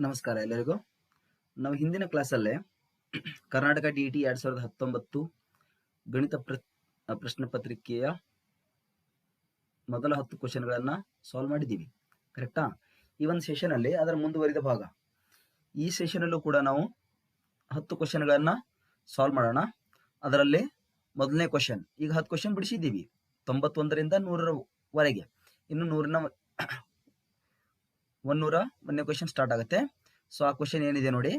ನಮಸ್ಕಾರ ಎಲ್ಲರಿಗೂ. ನಾವು ಹಿಂದಿನ ಕ್ಲಾಸಲ್ಲೇ ಕರ್ನಾಟಕ DET 2019 ಗಣಿತ ಪ್ರಶ್ನೆ ಪತ್ರಿಕೆಯ ಮೊದಲ 10 ಕ್ವಶನ್ಗಳನ್ನು ಸಾಲ್ವ್ ಮಾಡಿದ್ದೀವಿ, ಕರೆಕ್ಟಾ? ಈ ಒಂದು ಸೆಷನಲ್ಲಿ ಅದರ ಮುಂದುವರಿದ ಭಾಗ. ಈ ಸೆಷನಲ್ಲೂ ಕೂಡ ನಾವು 10 ಕ್ವಶನ್ಗಳನ್ನು ಸಾಲ್ವ್ ಮಾಡೋಣ. ಅದರಲ್ಲಿ ಮೊದಲನೇ ಕ್ವಶನ್, ಈಗ 10 ಕ್ವಶನ್ ಬಿಡಿಸಿದ್ದೀವಿ 91ರಿಂದ 100ರವರೆಗೆ. ಇನ್ನು 101ನೇ ಕ್ವಶನ್ ಸ್ಟಾರ್ಟ್ ಆಗುತ್ತೆ. ಸೊ ಆ ಕ್ವಶನ್ ಏನಿದೆ ನೋಡಿ.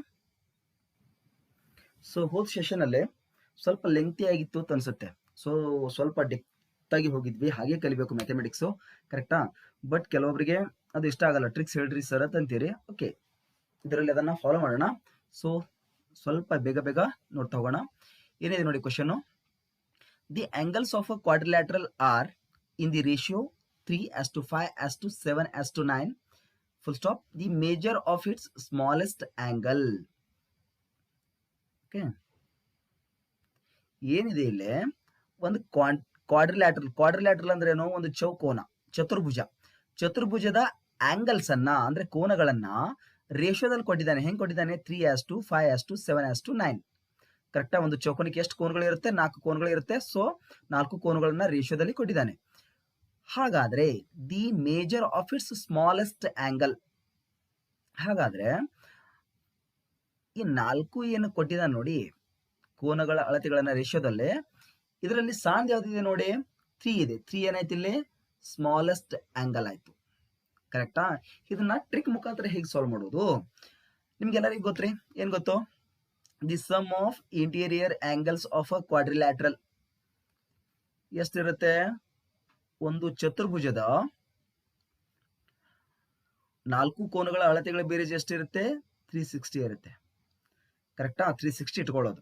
ಸೊ ಹೋದ ಸೆಷನ್ ಅಲ್ಲೇ ಸ್ವಲ್ಪ ಲೆಂಗ್ತಿ ಆಗಿತ್ತು ಅಂತ ಅನ್ಸುತ್ತೆ. ಸೊ ಸ್ವಲ್ಪ ಡೆಪ್ತ್ ಆಗಿ ಹೋಗಿದ್ವಿ, ಹಾಗೆ ಕಲಿಬೇಕು ಮ್ಯಾಥಮೆಟಿಕ್ಸು, ಕರೆಕ್ಟಾ? ಬಟ್ ಕೆಲವೊಬ್ಬರಿಗೆ ಅದು ಇಷ್ಟ ಆಗಲ್ಲ. ಟ್ರಿಕ್ಸ್ ಹೇಳ್ರಿ ಸರ್ ಅಂತೀರಿ. ಓಕೆ, ಇದರಲ್ಲಿ ಅದನ್ನ ಫಾಲೋ ಮಾಡೋಣ. ಸೊ ಸ್ವಲ್ಪ ಬೇಗ ಬೇಗ ನೋಡ್ತಾ ಹೋಗೋಣ. ಏನಿದೆ ನೋಡಿ question. The angles of a quadrilateral are in the ratio 3:5:7:9 full stop the measure of its smallest angle. Okay, ಏನಿದೆ ಇಲ್ಲಿ ಒಂದು ಕ್ವಾಡ್ರಿಲ್ಯಾಟ್ರಲ್ ಅಂದ್ರೆ ಏನೋ ಒಂದು ಚೌಕೋನ, ಚತುರ್ಭುಜದ ಆಂಗಲ್ಸ್ ಅನ್ನ ಅಂದ್ರೆ ಕೋನಗಳನ್ನ ರೇಷಿಯೋದಲ್ಲಿ ಕೊಟ್ಟಿದ್ದಾನೆ. ಹೆಂಗ್ ಕೊಟ್ಟಿದ್ದಾನೆ? 3:5:7:9. ಕರೆಕ್ಟಾ? ಒಂದು ಚೌಕೋನಕ್ಕೆ ಎಷ್ಟು ಕೋನಗಳು ಇರುತ್ತೆ? 4 ಕೋನಗಳು ಇರುತ್ತೆ. ಸೊ 4 ಕೋನಗಳನ್ನ ರೇಷಿಯೋದಲ್ಲಿ ಕೊಟ್ಟಿದ್ದಾನೆ. ಹಾಗಾದ್ರೆ the measure of it's smallest angle, ಹಾಗಾದ್ರೆ ಈ 4 ಏನು ಕೊಟ್ಟಿದ್ದಾನೆ ನೋಡಿ ಕೋನಗಳ ಅಳತೆಗಳನ್ನ ರೇಷಿಯೋದಲ್ಲಿ, ಇದರಲ್ಲಿ ಸಣ್ಣದು ಯಾವ್ದಿದೆ ನೋಡಿ? 3 ಇದೆ. 3 ಏನಾಯ್ತು ಇಲ್ಲಿ? ಸ್ಮಾಲೆಸ್ಟ್ ಆಂಗಲ್ ಆಯ್ತು, ಕರೆಕ್ಟಾ? ಇದನ್ನ ಟ್ರಿಕ್ ಮುಖಾಂತರ ಹೇಗೆ ಸಾಲ್ವ್ ಮಾಡೋದು ನಿಮ್ಗೆಲ್ಲರಿಗೂ ಗೊತ್ತ್ರಿ. ಏನ್ ಗೊತ್ತು? The sum of interior angles of a quadrilateral ಎಷ್ಟಿರುತ್ತೆ? ಒಂದು ಚತುರ್ಭುಜದ 4 ಕೋನಗಳ ಅಳತೆಗಳ ಬೇರೇಜ್ ಎಷ್ಟಿರುತ್ತೆ? 360 ಇರುತ್ತೆ, ಕರೆಕ್ಟಾ? 360 ಇಟ್ಕೊಳ್ಳೋದು.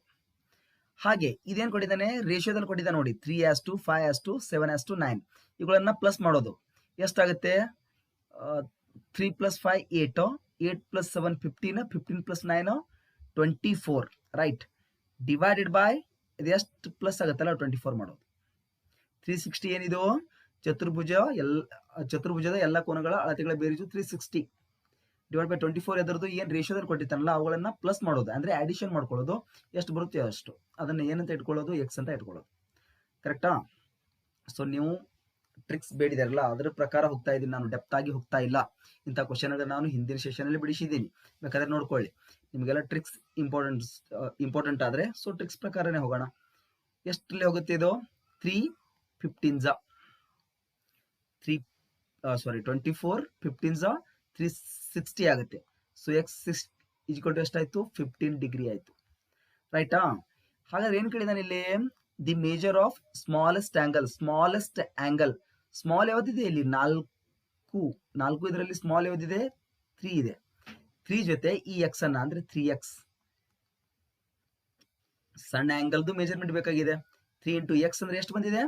ಹಾಗೆ ಇದೇನ್ ಕೊಟ್ಟಿದ್ದಾನೆ? ರೇಷಿಯೋದಲ್ಲಿ ಕೊಟ್ಟಿದ್ದಾನೆ ನೋಡಿ, 3:5:7:9. ಇವುಗಳನ್ನ ಪ್ಲಸ್ ಮಾಡೋದು ಎಷ್ಟಾಗುತ್ತೆ? 3 + 5 8, 8 + 7 15, 15 + 9 24, ರೈಟ್? ಡಿವೈಡೆಡ್ ಬೈ ಇದು ಎಷ್ಟು ಪ್ಲಸ್ ಆಗುತ್ತಲ್ಲ 24 ಮಾಡೋದು. 360 ಏನಿದು? ಚತುರ್ಭುಜದ ಎಲ್ಲ ಕೋನಗಳ ಅಳತೆಗಳ ಬೇರೇಜು 360 ಡಿವೈಡ್ ಬೈ 24. ಅದರದ್ದು ಏನು ರೇಷಿಯೋದಲ್ಲಿ ಕೊಟ್ಟಿರ್ತಾನಲ್ಲ ಅವುಗಳನ್ನ ಪ್ಲಸ್ ಮಾಡೋದು, ಅಂದ್ರೆ ಅಡಿಷನ್ ಮಾಡ್ಕೊಳ್ಳೋದು. ಎಷ್ಟು ಬರುತ್ತೆ ಅಷ್ಟು, ಅದನ್ನ ಏನಂತ ಇಟ್ಕೊಳ್ಳೋದು? ಎಕ್ಸ್ ಅಂತ ಇಟ್ಕೊಳ್ಳೋದು, ಕರೆಕ್ಟಾ? ಸೊ ನೀವು ಟ್ರಿಕ್ಸ್ ಬೇಡಿದಾರಲ್ಲ ಅದರ ಪ್ರಕಾರ ಹೋಗ್ತಾ ಇದ್ದೀನಿ ನಾನು, ಡೆಪ್ತ್ ಆಗಿ ಹೋಗ್ತಾ ಇಲ್ಲ. ಇಂಥ ಕ್ವಶನ್ ನಾನು ಹಿಂದಿನ ಸೆಷನ್ ಅಲ್ಲಿ ಬಿಡಿಸಿದ್ದೀನಿ, ಬೇಕಾದ್ರೆ ನೋಡ್ಕೊಳ್ಳಿ. ನಿಮಗೆಲ್ಲ ಟ್ರಿಕ್ಸ್ ಇಂಪಾರ್ಟೆಂಟ್ ಆದ್ರೆ ಸೊ ಟ್ರಿಕ್ಸ್ ಪ್ರಕಾರನೇ ಹೋಗೋಣ. ಎಷ್ಟರಲ್ಲಿ ಹೋಗುತ್ತೆ ಇದು? 24 15 360 ಆಗುತ್ತೆ. ಸೊ ಎಕ್ಸ್ = ಎಷ್ಟಾಯ್ತು? 15 ಡಿಗ್ರಿ ಆಯ್ತು, ರೈಟಾ? ಹಾಗಾದ್ರೆ ಏನ್ ಕೇಳಿದಾನೆ ಇಲ್ಲಿ? The measure of smallest angle. Small ಯಾವ್ದಿದೆ ಇಲ್ಲಿ? 4 ಇದರಲ್ಲಿ ಸ್ಮಾಲ್ ಯಾವ್ದಿದೆ? 3 ಇದೆ. 3 ಜೊತೆ ಈ ಎಕ್ಸ್ ಅನ್ನ ಅಂದ್ರೆ 3x, ಸಣ್ಣ ಆಂಗಲ್ದು ಮೆಜರ್ಮೆಂಟ್ ಬೇಕಾಗಿದೆ. 3 × x ಅಂದ್ರೆ ಎಷ್ಟು ಬಂದಿದೆ?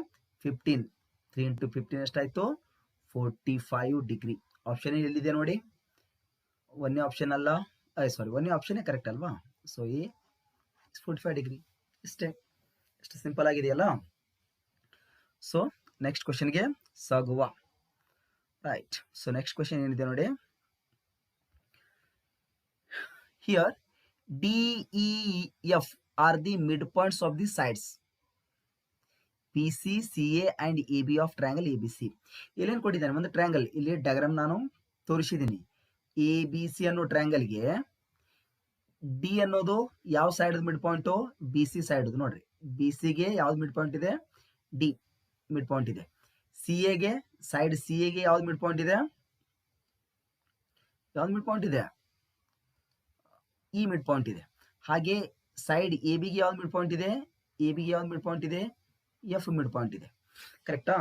15. 3 × 15 ಎಷ್ಟಾಯ್ತು? 45 ಡಿಗ್ರಿ. ಆಪ್ಷನ್ ಎಲ್ಲಿದೆ ನೋಡಿ? ಒಂದೇ ಆಪ್ಷನ್ ಅಲ್ಲ, ಒಂದೇ ಆಪ್ಷನ್ ಕರೆಕ್ಟ್ ಅಲ್ವಾ? ಸೊ ಈ 45 ಡಿಗ್ರಿ. ಇಷ್ಟೇ, ಎಷ್ಟು ಸಿಂಪಲ್ ಆಗಿದೆಯಲ್ಲ. ಸೊ ನೆಕ್ಸ್ಟ್ ಕ್ವಶನ್ಗೆ ಸಾಗುವ, ರೈಟ್? ಸೊ ನೆಕ್ಸ್ಟ್ ಕ್ವಶನ್ ಏನಿದೆ ನೋಡಿ. Here DEF R the mid points of the sides PC, CA and AB of triangle ABC. ಇಲ್ಲೇನು ಕೊಟ್ಟಿದ್ದಾನೆ? ಒಂದು ಟ್ರಯಾಂಗಲ್, ಇಲ್ಲಿ ಡಯಾಗ್ರಾಮ್ ನಾನು ತೋರಿಸಿದ್ದೀನಿ. ABC ಅನ್ನೋ ಟ್ರಯಾಂಗಲ್ಗೆ ಡಿ ಅನ್ನೋದು ಯಾವ side mid point? BC side. ನೋಡ್ರಿ, BCಗೆ ಯಾವ್ದು ಮಿಡ್ ಪಾಯಿಂಟ್ ಇದೆ? ಡಿ ಮಿಡ್ ಪಾಯಿಂಟ್ ಇದೆ. CAಗೆ ಯಾವ್ದು ಮಿಡ್ ಪಾಯಿಂಟ್ ಇದೆ? ಈ ಮಿಡ್ ಪಾಯಿಂಟ್ ಇದೆ. ಹಾಗೆ ಸೈಡ್ ABಗೆ ಯಾವ್ದು ಮಿಡ್ ಪಾಯಿಂಟ್ ಇದೆ? ABಗೆ ಯಾವ್ದು ಮಿಡ್ ಪಾಯಿಂಟ್ ಇದೆ? ಎಫ್ ಮಿಡ್ ಪಾಯಿಂಟ್ ಇದೆ, ಕರೆಕ್ಟಾ?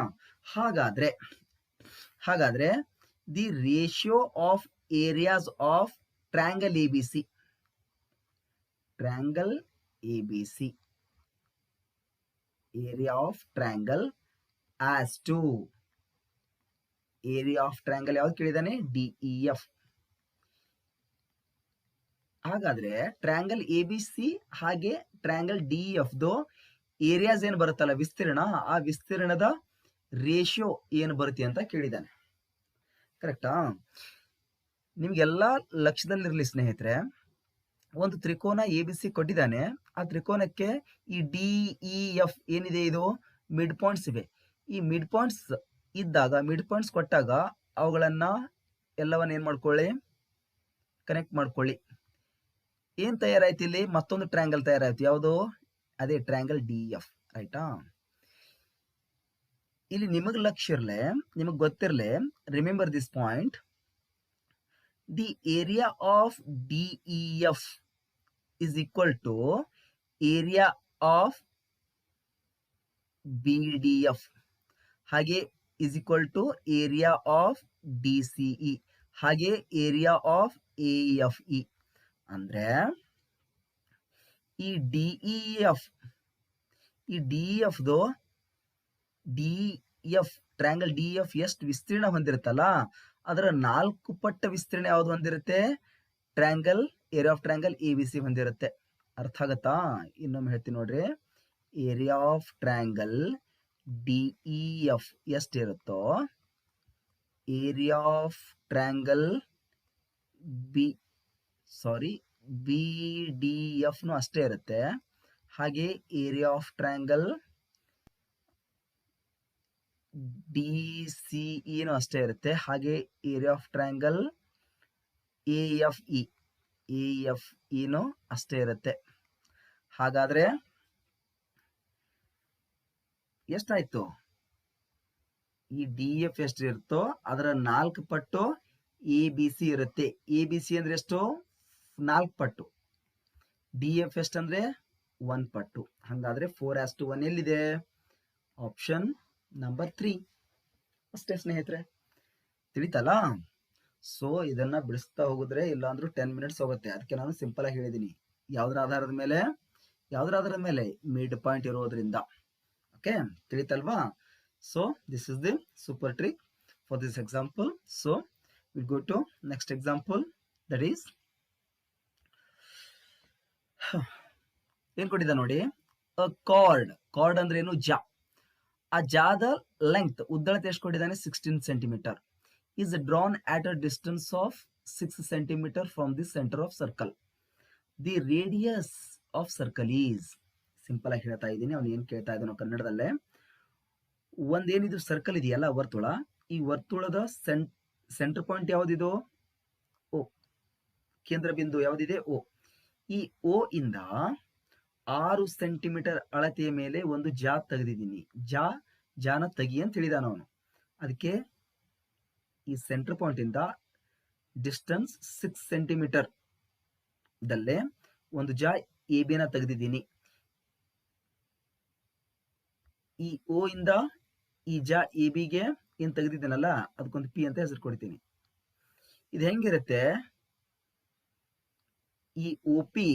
ಹಾಗಾದ್ರೆ the ratio of areas of triangle ABC area of triangle as to area of triangle ಯಾವ್ದು ಕೇಳಿದಾನೆ? DEF. ಹಾಗಾದ್ರೆ ಟ್ರಯಾಂಗಲ್ ABC ಹಾಗೆ ಟ್ರಯಾಂಗಲ್ DEF ಏರಿಯಾಸ್ ಏನು ಬರುತ್ತಲ್ಲ, ವಿಸ್ತೀರ್ಣ, ಆ ವಿಸ್ತೀರ್ಣದ ರೇಷಿಯೋ ಏನು ಬರುತ್ತೆ ಅಂತ ಕೇಳಿದ್ದಾನೆ, ಕರೆಕ್ಟಾ? ನಿಮ್ಗೆಲ್ಲ ಲಕ್ಷ್ಯದಲ್ಲಿರಲಿ ಸ್ನೇಹಿತರೆ, ಒಂದು ತ್ರಿಕೋನ ಎ ಬಿ ಸಿ ಕೊಟ್ಟಿದ್ದಾನೆ. ಆ ತ್ರಿಕೋನಕ್ಕೆ ಈ ಡಿ ಇ ಎಫ್ ಏನಿದೆ ಇದು ಮಿಡ್ ಪಾಯಿಂಟ್ಸ್ ಇವೆ. ಈ ಮಿಡ್ ಪಾಯಿಂಟ್ಸ್ ಇದ್ದಾಗ, ಮಿಡ್ ಪಾಯಿಂಟ್ಸ್ ಕೊಟ್ಟಾಗ ಅವುಗಳನ್ನ ಎಲ್ಲವನ್ನ ಏನ್ ಮಾಡ್ಕೊಳ್ಳಿ, ಕನೆಕ್ಟ್ ಮಾಡ್ಕೊಳ್ಳಿ. ಏನ್ ತಯಾರಾಯ್ತು ಇಲ್ಲಿ, ಮತ್ತೊಂದು ಟ್ರಯಾಂಗಲ್ ತಯಾರಾಯ್ತು. ಯಾವುದು? ಅದೇ ಟ್ರಯಾಂಗಲ್ ಡಿ ಎಫ್, ರೈಟಾ? ಇಲ್ಲಿ ನಿಮಗ್ ಲಕ್ಷ್ಯ ಇರ್ಲೆ, ನಿಮಗ್ ಗೊತ್ತಿರ್ಲೆ, remember this point, the area of D E F is equal to area of BDF ಹಾಗೆ is equal to area of DCE ಹಾಗೆ area of AFE. ಅಂದ್ರೆ ಈ DEF, ಈ DEF ದು DF ಟ್ರಯಾಂಗಲ್ DF ಎಷ್ಟು ವಿಸ್ತೀರ್ಣ ಹೊಂದಿರುತ್ತಲ್ಲ, ಅದರ 4 ಪಟ್ಟ ವಿಸ್ತೀರ್ಣ ಯಾವುದು ಹೊಂದಿರುತ್ತೆ? Triangle area of triangle A B C ಹೊಂದಿರುತ್ತೆ. ಅರ್ಥ ಆಗತ್ತಾ? ಇನ್ನೊಮ್ಮೆ ಹೇಳ್ತೀನಿ ನೋಡ್ರಿ. Area of triangle D E F ಎಷ್ಟಿರುತ್ತೋ, area of triangle B D F ನು ಅಷ್ಟೇ ಇರುತ್ತೆ. ಹಾಗೆ area of triangle D C ಇನು ಅಷ್ಟೇ ಇರುತ್ತೆ. ಹಾಗೆ area of triangle A F ಇನು ಅಷ್ಟೇ ಇರುತ್ತೆ. ಹಾಗಾದ್ರೆ ಎಷ್ಟಾಯ್ತು? ಈ ಡಿ ಎಫ್ ಎಷ್ಟು ಇರುತ್ತೋ ಅದರ 4 ಪಟ್ಟು ಎ ಬಿ ಸಿ ಇರುತ್ತೆ. ಎ ಬಿ ಸಿ ಅಂದ್ರೆ ಎಷ್ಟು? 4 ಪಟ್ಟು. ಡಿ ಎಫ್ ಎಷ್ಟಂದ್ರೆ 1 ಪಟ್ಟು. ಹಾಗಾದ್ರೆ 4:1 ಎಲ್ಲಿದೆ? ಆಪ್ಷನ್ ನಂಬರ್ 3 ಅಷ್ಟೇ ಸ್ನೇಹಿತರೆ. ತಿಳಿತಲ್ಲ? ಸೊ ಇದನ್ನ ಬಿಡಿಸ್ತಾ ಹೋಗಿದ್ರೆ ಇಲ್ಲಾಂದ್ರೂ 10 ಮಿನಿಟ್ಸ್ ಹೋಗುತ್ತೆ. ಅದಕ್ಕೆ ನಾನು ಸಿಂಪಲ್ ಆಗಿ ಹೇಳಿದೀನಿ. ಯಾವ್ದ್ರ ಆಧಾರದ ಮೇಲೆ? ಮಿಡ್ ಪಾಯಿಂಟ್ ಇರೋದ್ರಿಂದ. ಓಕೆ, ತಿಳಿತಲ್ವಾ? So this is the super trick for this example. So will go to next example, that is ಏನ್ ಕೊಟ್ಟಿದ್ದ ನೋಡಿ, ಕಾರ್ಡ್ ಅಂದ್ರೆ ಏನು? ಜಾ. ಆ ಜಾದ ಲೆಂತ್, ಉದ್ದಳತೆ ಎಷ್ಟು ಕೊಟ್ಟಿದ್ದಾನೆ? 16 centimetre. is drawn at a distance of 6 cm from the center of circle. The radius of circle is, simple ಆಗಿ ಹೇಳ್ತಾ ಇದ್ದೀನಿ, ಅವನು ಏನ್ ಕೇಳ್ತಾ ಇದ್ದಾನೋ ಕನ್ನಡದಲ್ಲೇ. ಒಂದೇನಿದು ಸರ್ಕಲ್ ಇದೆಯಲ್ಲ, ವರ್ತುಳ, ಈ ವರ್ತುಳದ ಸೆಂಟರ್ ಪಾಯಿಂಟ್ ಯಾವ್ದಿದು? ಓ. ಕೇಂದ್ರ ಬಿಂದು ಯಾವ್ದಿದೆ? ಓ. ಈ ಓ ಇಂದ 6 ಸೆಂಟಿಮೀಟರ್ ಅಳತೆಯ ಮೇಲೆ ಒಂದು ಜಾ ತೆಗೆದಿದ್ದೀನಿ. ಜಾನ ತೆಗಿ ಅಂತ ಹೇಳಿದಾನ ಅವನು. ಅದಕ್ಕೆ ಈ ಸೆಂಟರ್ ಪಾಯಿಂಟ್ ಇಂದ ಡಿಸ್ಟೆನ್ಸ್ 6 ಸೆಂಟಿಮೀಟರ್ ದಲ್ಲೇ ಒಂದು ಜಾ ಎ ಬಿ ನ ತೆಗೆದಿದ್ದೀನಿ. ಈ ಓ ಇಂದ ಈ ಜಾ ಎ ಬಿ ಗೆ ಏನ್ ತೆಗೆದಿದ್ದೀನಲ್ಲ, ಅದಕ್ಕೊಂದು ಪಿ ಅಂತ ಹೆಸರು ಕೊಡ್ತೀನಿ. ಇದು ಹೆಂಗಿರುತ್ತೆ? ಈ ಒ ಪಿ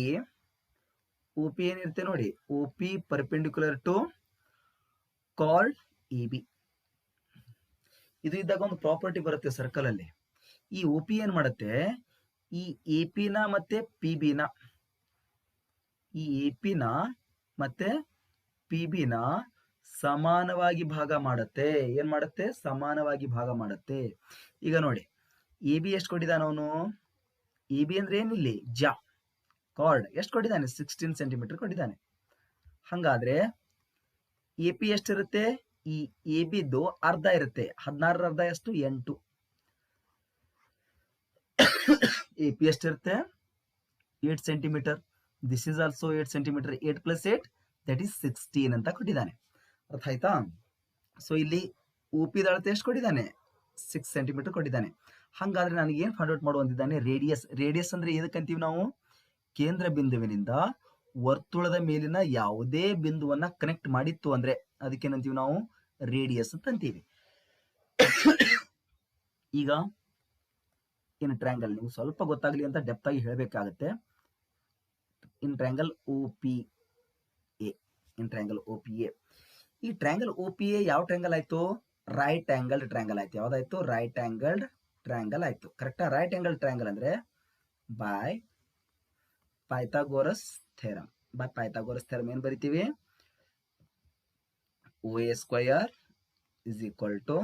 ಏನಿರುತ್ತೆ ನೋಡಿ, O P perpendicular to chord A B. ಇದು ಇದ್ದಾಗ ಒಂದು ಪ್ರಾಪರ್ಟಿ ಬರುತ್ತೆ ಸರ್ಕಲ್ ಅಲ್ಲಿ. ಈ ಒ ಪಿ ಏನ್ ಮಾಡುತ್ತೆ? ಈ ಎ ಪಿ ನ ಮತ್ತೆ ಪಿ ಬಿ ನ, ಈ ಎ ಪಿ ನ ಮತ್ತೆ ಪಿ ಬಿ ನ ಸಮಾನವಾಗಿ ಭಾಗ ಮಾಡುತ್ತೆ. ಏನ್ ಮಾಡುತ್ತೆ? ಸಮಾನವಾಗಿ ಭಾಗ ಮಾಡುತ್ತೆ. ಈಗ ನೋಡಿ, ಎ ಬಿ ಎಷ್ಟು ಕೊಟ್ಟಿದ್ದಾನ ಅವನು? ಎ ಬಿ ಅಂದ್ರೆ ಏನಿಲ್ಲಿ? ಜಾ. ಕಾರ್ಡ್ ಎಷ್ಟು ಕೊಟ್ಟಿದ್ದಾನೆ? 16 ಸೆಂಟಿಮೀಟರ್ ಕೊಟ್ಟಿದ್ದಾನೆ. ಹಂಗಾದ್ರೆ ಎ ಪಿ ಎಷ್ಟಿರುತ್ತೆ? ಈ ಎ ಬಿದ್ದು ಅರ್ಧ ಇರುತ್ತೆ. 16 ಅರ್ಧ ಎಷ್ಟು? 8. ಎ ಪಿ ಎಷ್ಟಿರುತ್ತೆ? 8 centimetre. This is also 8 centimetre. 8 + 8 that is 16 ಅಂತ ಕೊಟ್ಟಿದ್ದಾನೆ. ಅರ್ಥ ಆಯ್ತಾ? ಸೊ ಇಲ್ಲಿ ಒ ಪಿ ಅಳತೆ ಎಷ್ಟು ಕೊಟ್ಟಿದ್ದಾನೆ? 6 ಸೆಂಟಿಮೀಟರ್ ಕೊಟ್ಟಿದ್ದಾನೆ. ಹಾಗಾದ್ರೆ ನನಗೆ ಏನು ಫೈಂಡ್ ಔಟ್ ಮಾಡುವಂತಿದ್ದಾನೆ? ರೇಡಿಯಸ್ ಅಂದ್ರೆ ಏನಕ್ಕಂತೀವಿ ನಾವು? ಕೇಂದ್ರ ಬಿಂದುವಿನಿಂದ ವರ್ತುಳದ ಮೇಲಿನ ಯಾವುದೇ ಬಿಂದುವನ್ನ ಕನೆಕ್ಟ್ ಮಾಡಿತ್ತು ಅಂದ್ರೆ ಅದಕ್ಕೇನಂತೀವಿ ನಾವು? ರೇಡಿಯಸ್ ಅಂತ ಅಂತೀವಿ. ಈಗ ಇನ್ ಟ್ರಯಾಂಗಲ್, ನೀವು ಸ್ವಲ್ಪ ಗೊತ್ತಾಗ್ಲಿ ಅಂತ ಡೆಪ್ತ್ ಆಗಿ ಹೇಳಬೇಕಾಗತ್ತೆ. In triangle O P A, ಈ ಟ್ರಯಾಂಗಲ್ ಒ ಪಿ ಎ ಯಾವ ಟ್ರಯಾಂಗಲ್ ಆಯ್ತು? ರೈಟ್ ಆಂಗಲ್ಡ್ ಟ್ರಯಾಂಗಲ್ ಆಯ್ತು. ಯಾವ್ದಾಯ್ತು? ರೈಟ್ ಆಂಗಲ್ಡ್ ಟ್ರಯಾಂಗಲ್ ಆಯ್ತು. ಕರೆಕ್ಟಾ? ರೈಟ್ ಆಂಗಲ್ ಟ್ರಯಾಂಗಲ್ ಅಂದ್ರೆ ಬೈ ಪೈಥಾಗೋರಸ್ ಥಿಯರಮ್. ಏನ್ ಬರಿತೀವಿ? O A square is equal to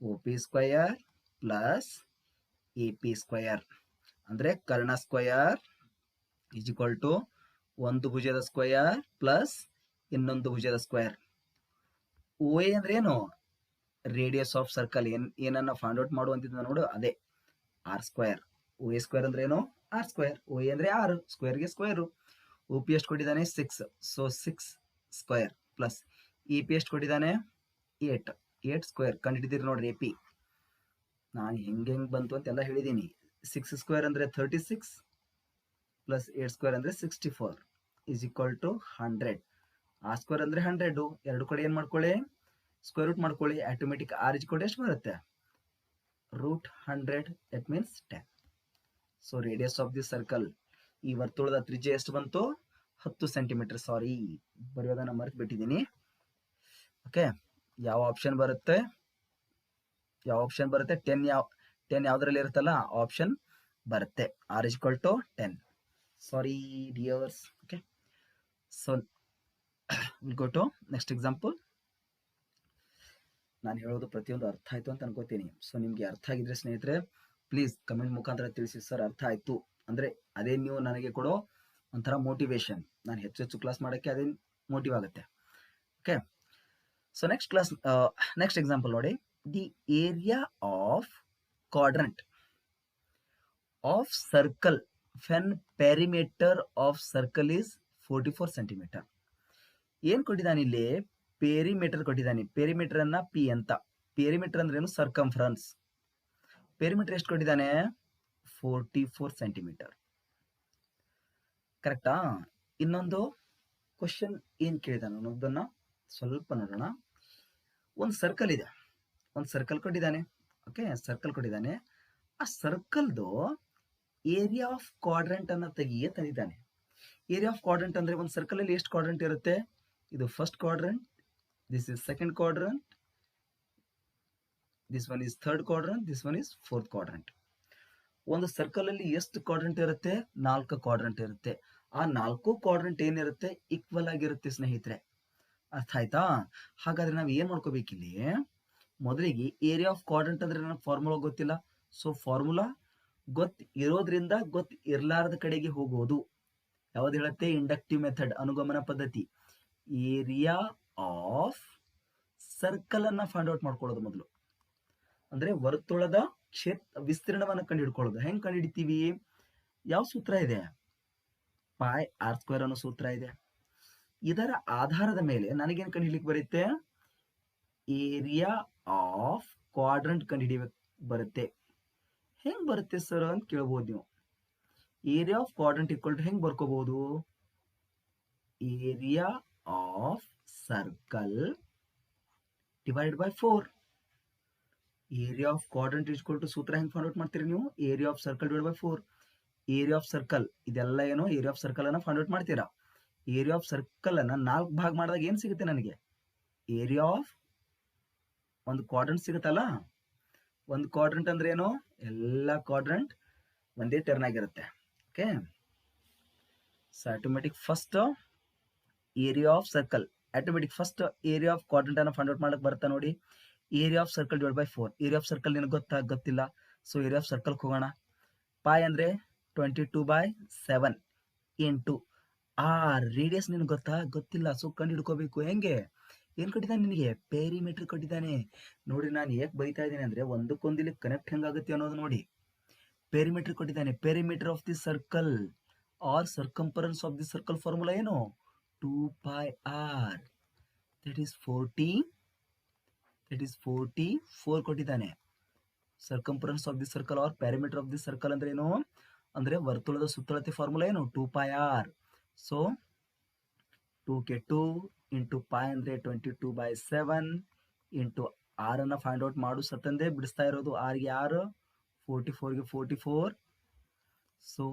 O P square plus A P square ಅಂದರೆ ಕರ್ಣ ಸ್ಕ್ವಯರ್ ಈಸ್ ಈಕ್ವಲ್ ಟು ಒಂದು ಭುಜದ ಸ್ಕ್ವಯರ್ ಪ್ಲಸ್ ಇನ್ನೊಂದು ಭುಜದ ಸ್ಕ್ವಯರ್. ಓ ಎ ಅಂದ್ರೆ ಏನು? Radius of circle. ಏನನ್ನ ಫೈಂಡ್ ಔಟ್ ಮಾಡುವಂತಿದ್ದ ನೋಡು, ಅದೇ R square. O A square ಅಂದ್ರೆ ಏನು? R square. ಓ ಎ ಅಂದ್ರೆ 6, ಸ್ಕ್ವೇರ್ಗೆ ಸ್ಕ್ವೇರು. ಒ ಪಿ ಎಷ್ಟು ಕೊಟ್ಟಿದ್ದಾನೆ? 6. So 6 square plus E P ಎಷ್ಟು ಕೊಟ್ಟಿದ್ದಾನೆ? 8 ಸ್ಕ್ವೇರ್. ಕಂಡುಹಿಡಿದಿರಿ ನೋಡ್ರಿ ಎ ಪಿ. ನಾನು ಹೆಂಗೆ ಬಂತು ಅಂತೆಲ್ಲ ಹೇಳಿದ್ದೀನಿ. 6 ಸ್ಕ್ವೇರ್ ಅಂದರೆ 36 ಪ್ಲಸ್ 8 ಸ್ಕ್ವೇರ್ ಅಂದರೆ 64 is equal to 100. R square ಅಂದರೆ 100. ಎರಡು ಕಡೆ ಏನು ಮಾಡ್ಕೊಳ್ಳಿ? ಸ್ಕ್ವೇರ್ ರೂಟ್ ಮಾಡ್ಕೊಳ್ಳಿ. Automatic R is equal to ಎಷ್ಟು ಬರುತ್ತೆ? Root 100. That means 10. So radius of the circle, ಈ ವರ್ತುಳದ ತ್ರಿಜ್ಯ ಎಷ್ಟು ಬಂತು? 10 ಸೆಂಟಿಮೀಟರ್. ಸಾರಿ, ಬರೆಯೋದನ್ನ ಮರೆತು ಬಿಟ್ಟಿದ್ದೀನಿ. ಓಕೆ, ಯಾವ ಆಪ್ಷನ್ ಬರುತ್ತೆ? 10 ಯಾವುದರಲ್ಲಿ ಇರುತ್ತಲ್ಲ ಆಪ್ಷನ್ ಬರುತ್ತೆ. R is equal to 10. Sorry dears. Okay, so will go to next example. ನಾನು ಹೇಳೋದು ಪ್ರತಿಯೊಂದು ಅರ್ಥ ಆಯ್ತು ಅಂತ ಅನ್ಕೋತೀನಿ. ಸೊ ನಿಮ್ಗೆ ಅರ್ಥ ಆಗಿದ್ರೆ ಸ್ನೇಹಿತರೆ ಪ್ಲೀಸ್ ಕಮೆಂಟ್ ಮುಖಾಂತರ ತಿಳಿಸಿ, ಸರ್ ಅರ್ಥ ಆಯ್ತು ಅಂದ್ರೆ. ಅದೇ ನೀವು ನನಗೆ ಕೊಡೋ ಒಂಥರ ಮೋಟಿವೇಶನ್. ನಾನು ಹೆಚ್ಚು ಕ್ಲಾಸ್ ಮಾಡೋಕ್ಕೆ ಅದೇ ಮೋಟಿವ್ ಆಗುತ್ತೆ. ಓಕೆ, ಸೊ ನೆಕ್ಸ್ಟ್ ಎಕ್ಸಾಂಪಲ್ ನೋಡಿ. The area of quadrant of circle when perimeter of circle is 44 centimetre. ಏನ್ ಕೊಟ್ಟಿದ್ದಾನೆ ಇಲ್ಲಿ? ಪೆರಿಮೀಟರ್ ಕೊಟ್ಟಿದ್ದಾನೆ. ಪೆರಿಮೀಟರ್ ಅನ್ನ ಪಿ ಅಂತ. ಪೆರಿಮೀಟರ್ ಅಂದ್ರೆ ಏನು? ಸರ್ಕಂಫರೆನ್ಸ್. ಪೆರಿಮೀಟರ್ ಎಷ್ಟು ಕೊಟ್ಟಿದ್ದಾನೆ? 44 ಸೆಂಟಿಮೀಟರ್. ಕರೆಕ್ಟಾ? ಇನ್ನೊಂದು ಕ್ವಶನ್ ಏನ್ ಕೇಳಿದಾನೆ ಅನ್ನೋದನ್ನ ಸ್ವಲ್ಪ ನೋಡೋಣ. ಒಂದು ಸರ್ಕಲ್ ಇದೆ, ಒಂದು ಸರ್ಕಲ್ ಕೊಟ್ಟಿದ್ದಾನೆ. ಓಕೆ, ಸರ್ಕಲ್ ಕೊಟ್ಟಿದ್ದಾನೆ. ಆ ಸರ್ಕಲ್ದು ಏರಿಯಾ ಆಫ್ ಕ್ವಾಡ್ರಂಟ್ ಅನ್ನ ತಂದಿದ್ದಾನೆ. ಏರಿಯಾ ಆಫ್ ಕ್ವಾಡ್ರಂಟ್ ಅಂದ್ರೆ ಒಂದು ಸರ್ಕಲ್ ಅಲ್ಲಿ ಎಷ್ಟು ಕ್ವಾಡ್ರಂಟ್ ಇರುತ್ತೆ? ಇದು first quadrant, this is second quadrant, this one is third quadrant, this one is fourth quadrant. ಒಂದು ಸರ್ಕಲ್ ಅಲ್ಲಿ ಎಷ್ಟು ಕ್ವಾಡ್ರಂಟ್ ಇರುತ್ತೆ? 4 ಕ್ವಾಡ್ರಂಟ್ ಇರುತ್ತೆ. ಆ 4 ಕ್ವಾಡ್ರಂಟ್ ಏನಿರುತ್ತೆ? ಈಕ್ವಲ್ ಆಗಿರುತ್ತೆ ಸ್ನೇಹಿತರೆ. ಅರ್ಥ ಆಯ್ತಾ? ಹಾಗಾದ್ರೆ ನಾವು ಏನ್ ಮಾಡ್ಕೋಬೇಕಿಲ್ಲಿ? ಮೊದಲಿಗೆ ಏರಿಯಾ ಆಫ್ ಕ್ವಾಡ್ರಂಟ್ ಅಂದ್ರೆ ನನಗೆ ಫಾರ್ಮುಲಾ ಗೊತ್ತಿಲ್ಲ. ಸೊ ಫಾರ್ಮುಲಾ ಇರೋದ್ರಿಂದ ಇರ್ಲಾರದ ಕಡೆಗೆ ಹೋಗೋದು ಯಾವ್ದು ಹೇಳುತ್ತೆ? ಇಂಡಕ್ಟಿವ್ ಮೆಥಡ್, ಅನುಗಮನ ಪದ್ಧತಿ. ಏರಿಯಾ ಆಫ್ ಸರ್ಕಲ್ ಅನ್ನ ಫೈಂಡ್ ಔಟ್ ಮಾಡ್ಕೊಳ್ಳೋದು ಮೊದಲು. ಅಂದ್ರೆ ವರ್ತುಳದ ವಿಸ್ತೀರ್ಣವನ್ನ ಕಂಡು ಹಿಡ್ಕೊಳ್ಳೋದು. ಹೆಂಗ್ ಕಂಡು ಹಿಡಿತೀವಿ? ಯಾವ ಸೂತ್ರ ಇದೆ? ಪೈ ಆರ್ ಸ್ಕ್ವೇರ್ ಅನ್ನೋ ಸೂತ್ರ ಇದೆ. ಇದರ ಆಧಾರದ ಮೇಲೆ ನನಗೇನು ಕಂಡು ಹಿಡಿಲಿಕ್ಕೆ ಬರುತ್ತೆ? ಏರಿಯಾ ಆಫ್ ಕ್ವಾಡ್ರಂಟ್ ಕಂಡು ಹಿಡಿಬೇಕು ಬರುತ್ತೆ. ಹೆಂಗ್ ಬರುತ್ತೆ ಸರ್ ಅಂತ ಕೇಳ್ಬೋದು ನೀವು. Area of quadrant equal to ಹೆಂಗ್ ಬರ್ಕೋಬಹುದು? Area of circle divide by 4. Area of quadrant equal to ಸೂತ್ರ ಹೆಂಗ್ ಫೈಂಡ್ ಔಟ್ ಮಾಡ್ತೀರಿ ನೀವು? Area of circle divide by 4. Area of circle ಇದೆಲ್ಲ ಏನು? ಏರಿಯಾ ಆಫ್ ಸರ್ಕಲ್ ಅನ್ನ ಫೈಂಡ್ ಔಟ್ ಮಾಡ್ತೀರಾ. ಏರಿಯಾ ಆಫ್ ಸರ್ಕಲ್ ಅನ್ನ 4 ಭಾಗ ಮಾಡಿದಾಗ ಏನ್ ಸಿಗುತ್ತೆ ನನಗೆ? ಏರಿಯಾ ಆಫ್ ಒಂದು ಕ್ವಾಡ್ರಂಟ್ ಸಿಗುತ್ತಲ್ಲ. ಒಂದು ಕ್ವಾಡ್ರಂಟ್ ಅಂದ್ರೆ ಏನು? ಎಲ್ಲ ಕ್ವಾಡ್ರಂಟ್ ಒಂದೇ ಟರ್ನ್ ಆಗಿರುತ್ತೆ. Okay, so automatic first area of circle, first area of quadrant ಅನ್ನ ಫೈಂಡ್ ಔಟ್ ಮಾಡಕ್ ಬರುತ್ತಾ ನೋಡಿ. Area of circle divide by 4. Area of circle ನಿನಗೆ ಗೊತ್ತಿಲ್ಲ. ಸೊ ಏರಿಯಾ ಆಫ್ ಸರ್ಕಲ್ ಹೋಗೋಣ. ಪೈ ಅಂದ್ರೆ 22/7 ಇಂಟು ಆರ್. ರೇಡಿಯಸ್ ನಿನಗೆ ಗೊತ್ತಿಲ್ಲ. ಸೊ ಕಂಡು ಹಿಡ್ಕೋಬೇಕು. ಹೆಂಗೆ? ಏನ್ ಕೊಟ್ಟಿದ್ದಾನೆ ನಿನಗೆ? ಪೆರಿಮೀಟರ್ ಕೊಟ್ಟಿದ್ದಾನೆ. ನೋಡಿ ನಾನು ಹೇಗೆ ಬೈತಾ ಇದ್ದೀನಿ ಅಂದ್ರೆ ಒಂದಕ್ಕೊಂದು ಇಲ್ಲಿ ಕನೆಕ್ಟ್ ಹೆಂಗಾಗುತ್ತೆ ಅನ್ನೋದು ನೋಡಿ. ಪೆರಿಮೀಟರ್ ಕೊಟ್ಟಿದ್ದಾನೆ. Perimeter of the circle or circumference of the circle formula ಏನು? 2πr. ದಟ್ ಈಸ್ 44 ಕೊಟ್ಟಿದ್ದಾನೆ. Circumference of the circle or perimeter of the circle ಅಂದ್ರೆ ಏನು? ಅಂದ್ರೆ ವರ್ತುಳದ ಸುತ್ತಳತೆ ಫಾರ್ಮುಲಾ ಏನು? 2πr. ಸೊ 2 ಇಂಟು ಪೈ ಅಂದ್ರೆ 22/7 ಇಂಟು ಆರ್ ಅನ್ನ ಫೈಂಡ್ ಔಟ್ ಮಾಡು ಸತ್ತಂದೆ ಬಿಡಿಸ್ತಾ ಇರೋದು. ಆರ್ಗೆ ಆರ್, 44ಗೆ 44. So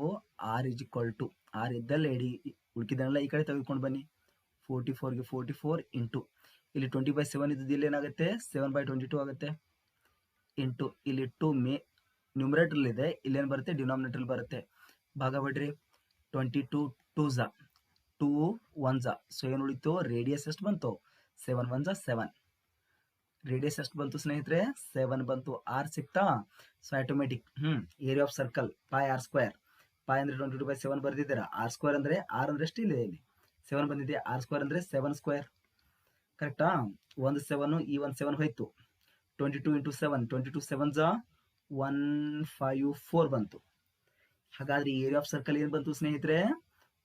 R is equal to R ಇದ್ದಲ್ಲೇ ಇಡಿ, ಉಳ್ಕಿದನ್ನೆಲ್ಲ ಈ ಕಡೆ ತೆಗೆದುಕೊಂಡು ಬನ್ನಿ. 44ಗೆ 44 ಇಂಟು ಇಲ್ಲಿ 20/7 ಇದ್ದು ಇಲ್ಲಿ ಏನಾಗುತ್ತೆ? 7/22 ಆಗುತ್ತೆ. ಇಂಟು ಇಲ್ಲಿ 2 ನ್ಯೂಮರೇಟರ್ ಇದೆ, ಇಲ್ಲೇನು ಬರುತ್ತೆ? ಡಿನಾಮಿನೇಟರ್ ಬರುತ್ತೆ. ಭಾಗ ಬಿಡ್ರಿ. 22 2s 2 1s. ಸೊ ಏನು ಉಳಿತು? ರೇಡಿಯಸ್ ಎಷ್ಟು ಬಂತು? 7 1s 7. ರೇಡಿಯಸ್ ಎಷ್ಟು ಬಂತು ಸ್ನೇಹಿತರೆ 7 ಬಂತು. ಆರ್ ಸಿಕ್ತಾ? So automatic area of circle pi R square. Pi ಅಂದ್ರೆ 22/7 ಬರ್ದಿದ್ದೀರಾ. ಆರ್ ಸ್ಕ್ವೇರ್ ಅಂದ್ರೆ ಆರ್ ಅಂದ್ರೆ ಎಷ್ಟು ಇದೆ ಇಲ್ಲಿ 7 ಬಂದಿದೆ. ಆರ್ ಸ್ಕ್ವೇರ್ ಅಂದ್ರೆ 7 ಸ್ಕ್ವೇರ್. ಕರೆಕ್ಟಾ? ಒಂದು 7 ಈ ಒಂದು 7 ಹೋಯ್ತು. 22 ಇಂಟು 7 22 7 154 ಬಂತು. ಹಾಗಾದ್ರೆ ಏರಿಯಾ ಆಫ್ ಸರ್ಕಲ್ ಏನು ಬಂತು ಸ್ನೇಹಿತರೆ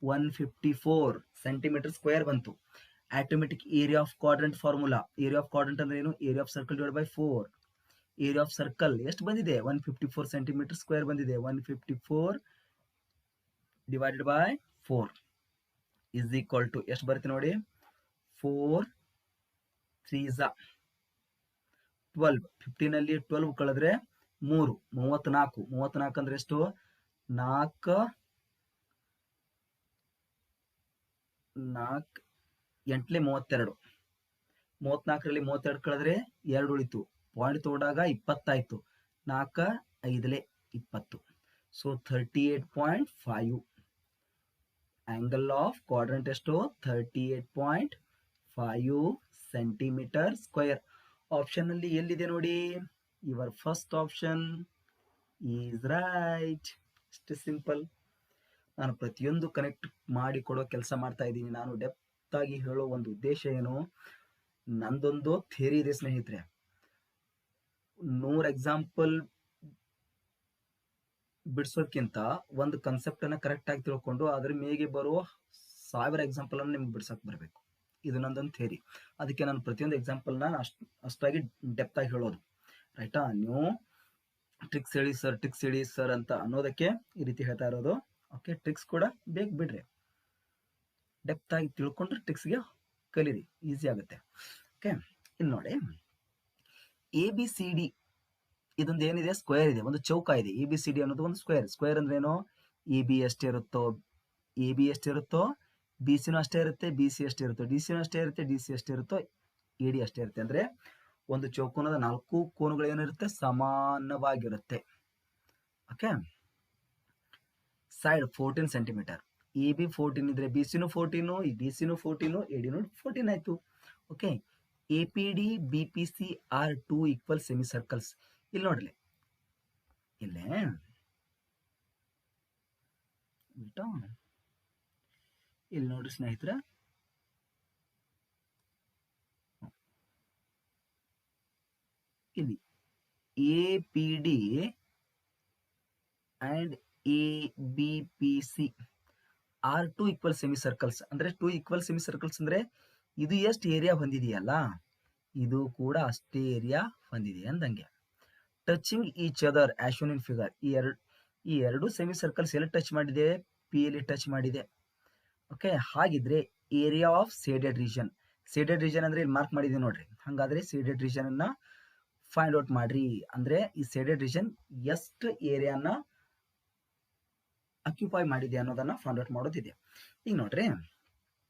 154 ಸೆಂಟಿಮೀಟರ್ ಸ್ಕ್ವೇರ್ ಬಂತು. Automatic area of quadrant formula. Area of quadrant ಅಂದ್ರೆ ಏನು? Area of circle divide by 4. Area of circle ಎಷ್ಟು ಬಂದಿದೆ 154 ಸೆಂಟಿಮೀಟರ್ ಸ್ಕ್ವೇರ್ ಬಂದಿದೆ. 154 divided by 4 is equal to ಎಷ್ಟು ಬರುತ್ತೆ ನೋಡಿ 4 3s 12. 15 ಅಲ್ಲಿ 12 ಕಳೆದ್ರೆ 3 34. 34 ಅಂದ್ರೆ ಎಷ್ಟು 4 4 8 32. 34ರಲ್ಲಿ 32 ಕಳೆದ್ರೆ 2 ಉಳಿತು. ಪಾಯಿಂಟ್ ತಗೊಂಡಾಗ 20 ಆಯ್ತು. 4 5 20. ಸೊ 38.5 ಆಂಗಲ್ ಆಫ್ ಕ್ವಾಡ್ರೆಂಟ್ ಎಷ್ಟು 38.5 ಸೆಂಟಿಮೀಟರ್ ಸ್ಕ್ವೇರ್. ಆಪ್ಷನ್ ಅಲ್ಲಿ ಎಲ್ಲಿದೆ ನೋಡಿ your first option is right. ಅಷ್ಟೇ ಸಿಂಪಲ್. ನಾನು ಪ್ರತಿಯೊಂದು ಕನೆಕ್ಟ್ ಮಾಡಿ ಕೊಡೋ ಕೆಲಸ ಮಾಡ್ತಾ ಇದ್ದೀನಿ. ನಾನು ಡೆಪ್ತ್ ಆಗಿ ಹೇಳೋ ಒಂದು ಉದ್ದೇಶ ಏನು, ನಂದೊಂದು ಥಿಯರಿ ಇದೆ ಸ್ನೇಹಿತರೆ. 100 ಎಕ್ಸಾಂಪಲ್ ಬಿಡಿಸೋದ್ಕಿಂತ ಒಂದು ಕಾನ್ಸೆಪ್ಟ್ ಅನ್ನ ಕರೆಕ್ಟ್ ಆಗಿ ತಿಳ್ಕೊಂಡು ಅದ್ರ ಮೇಗೆ ಬರೋ 1000 ಎಕ್ಸಾಂಪಲ್ ಅನ್ನು ನಿಮ್ಗೆ ಬಿಡ್ಸಕ್ ಬರಬೇಕು. ಇದು ನಂದೊಂದು ಥಿಯರಿ. ಅದಕ್ಕೆ ನಾನು ಪ್ರತಿಯೊಂದು ಎಕ್ಸಾಂಪಲ್ನ ಅಷ್ಟಾಗಿ ಡೆಪ್ತ್ ಆಗಿ ಹೇಳೋದು. ರೈಟಾ? ನೀವು ಟ್ರಿಕ್ಸ್ ಹೇಳಿ ಸರ್ ಅಂತ ಅನ್ನೋದಕ್ಕೆ ಈ ರೀತಿ ಹೇಳ್ತಾ ಇರೋದು. ಓಕೆ, ಟ್ರಿಕ್ಸ್ ಕೂಡ ಬೇಗ ಬಿಡ್ರಿ. ಡೆಪ್ತ್ ಆಗಿ ತಿಳ್ಕೊಂಡ್ರೆ ಟ್ರಿಕ್ಸ್ಗೆ ಕಲೀರಿ, ಈಸಿ ಆಗುತ್ತೆ. ಓಕೆ, ಇಲ್ಲಿ ನೋಡಿ ABCD ಇದೊಂದು ಏನಿದೆ ಸ್ಕ್ವೇರ್ ಇದೆ, ಒಂದು ಚೌಕ ಇದೆ. ABCD ಅನ್ನೋದು ಒಂದು ಸ್ಕ್ವೇರ್. ಸ್ಕ್ವೇರ್ ಅಂದ್ರೆ ಏನು? AB ಎಷ್ಟಿರುತ್ತೋ BCನೂ ಅಷ್ಟೇ ಇರುತ್ತೆ, BC ಅಷ್ಟೇ ಇರುತ್ತೋ, DCನೂ ಅಷ್ಟೇ ಇರುತ್ತೆ, DC ಅಷ್ಟೇ ಇರುತ್ತೋ, AD ಅಷ್ಟೇ ಇರುತ್ತೆ. ಅಂದ್ರೆ ಒಂದು ಚೌಕೋನದ 4 ಕೋನಗಳು ಏನಿರುತ್ತೆ ಸಮಾನವಾಗಿರುತ್ತೆ. Okay, side 14 centimetre. AB 14 ಇದ್ರೆ BCನೂ 14, DCನೂ 14, ADನೂ 14 ಆಯ್ತು. Okay, APD BPC are 2 equal semicircles. ಇಲ್ಲಿ ನೋಡ್ರಿ, ಇಲ್ಲೇ ಇಲ್ಲಿ ನೋಡ್ರಿ ಸ್ನೇಹಿತರೆ, ಇಲ್ಲಿ APD and ABPC are 2 equal semicircles. ಅಂದ್ರೆ 2 equal semicircles ಅಂದ್ರೆ ಇದು ಎಷ್ಟು ಏರಿಯಾ ಹೊಂದಿದೆಯಲ್ಲ ಇದು ಕೂಡ ಅಷ್ಟೇ ಏರಿಯಾ ಹೊಂದಿದೆ ಅಂದಂಗೆ. Touching each other as shown in figure. ಈ ಎರಡು ಸೆಮಿ ಸರ್ಕಲ್ಸ್ ಎಲ್ಲಿ ಟಚ್ ಮಾಡಿದೆ? P ಯಲ್ಲಿ ಟಚ್ ಮಾಡಿದೆ. ಓಕೆ, ಹಾಗಿದ್ರೆ ಏರಿಯಾ ಆಫ್ ಸೇಡೆಡ್ ರೀಜನ್. ಸೇಡೆಡ್ ರೀಜನ್ ಅಂದ್ರೆ ಇಲ್ಲಿ ಮಾರ್ಕ್ ಮಾಡಿದೆ ನೋಡ್ರಿ. ಹಾಗಾದ್ರೆ ಸೇಡೆಡ್ ರೀಜನ್ ಅನ್ನ ಫೈಂಡ್ ಔಟ್ ಮಾಡ್ರಿ. ಅಂದ್ರೆ ಈ ಸೇಡೆಡ್ ರೀಜನ್ ಎಷ್ಟು ಏರಿಯಾನ ಅಕ್ಯುಪೈ ಮಾಡಿದೆ ಅನ್ನೋದನ್ನ ಫೈಂಡ್ ಔಟ್ ಮಾಡೋದಿದೆ. ಈಗ ನೋಡ್ರಿ,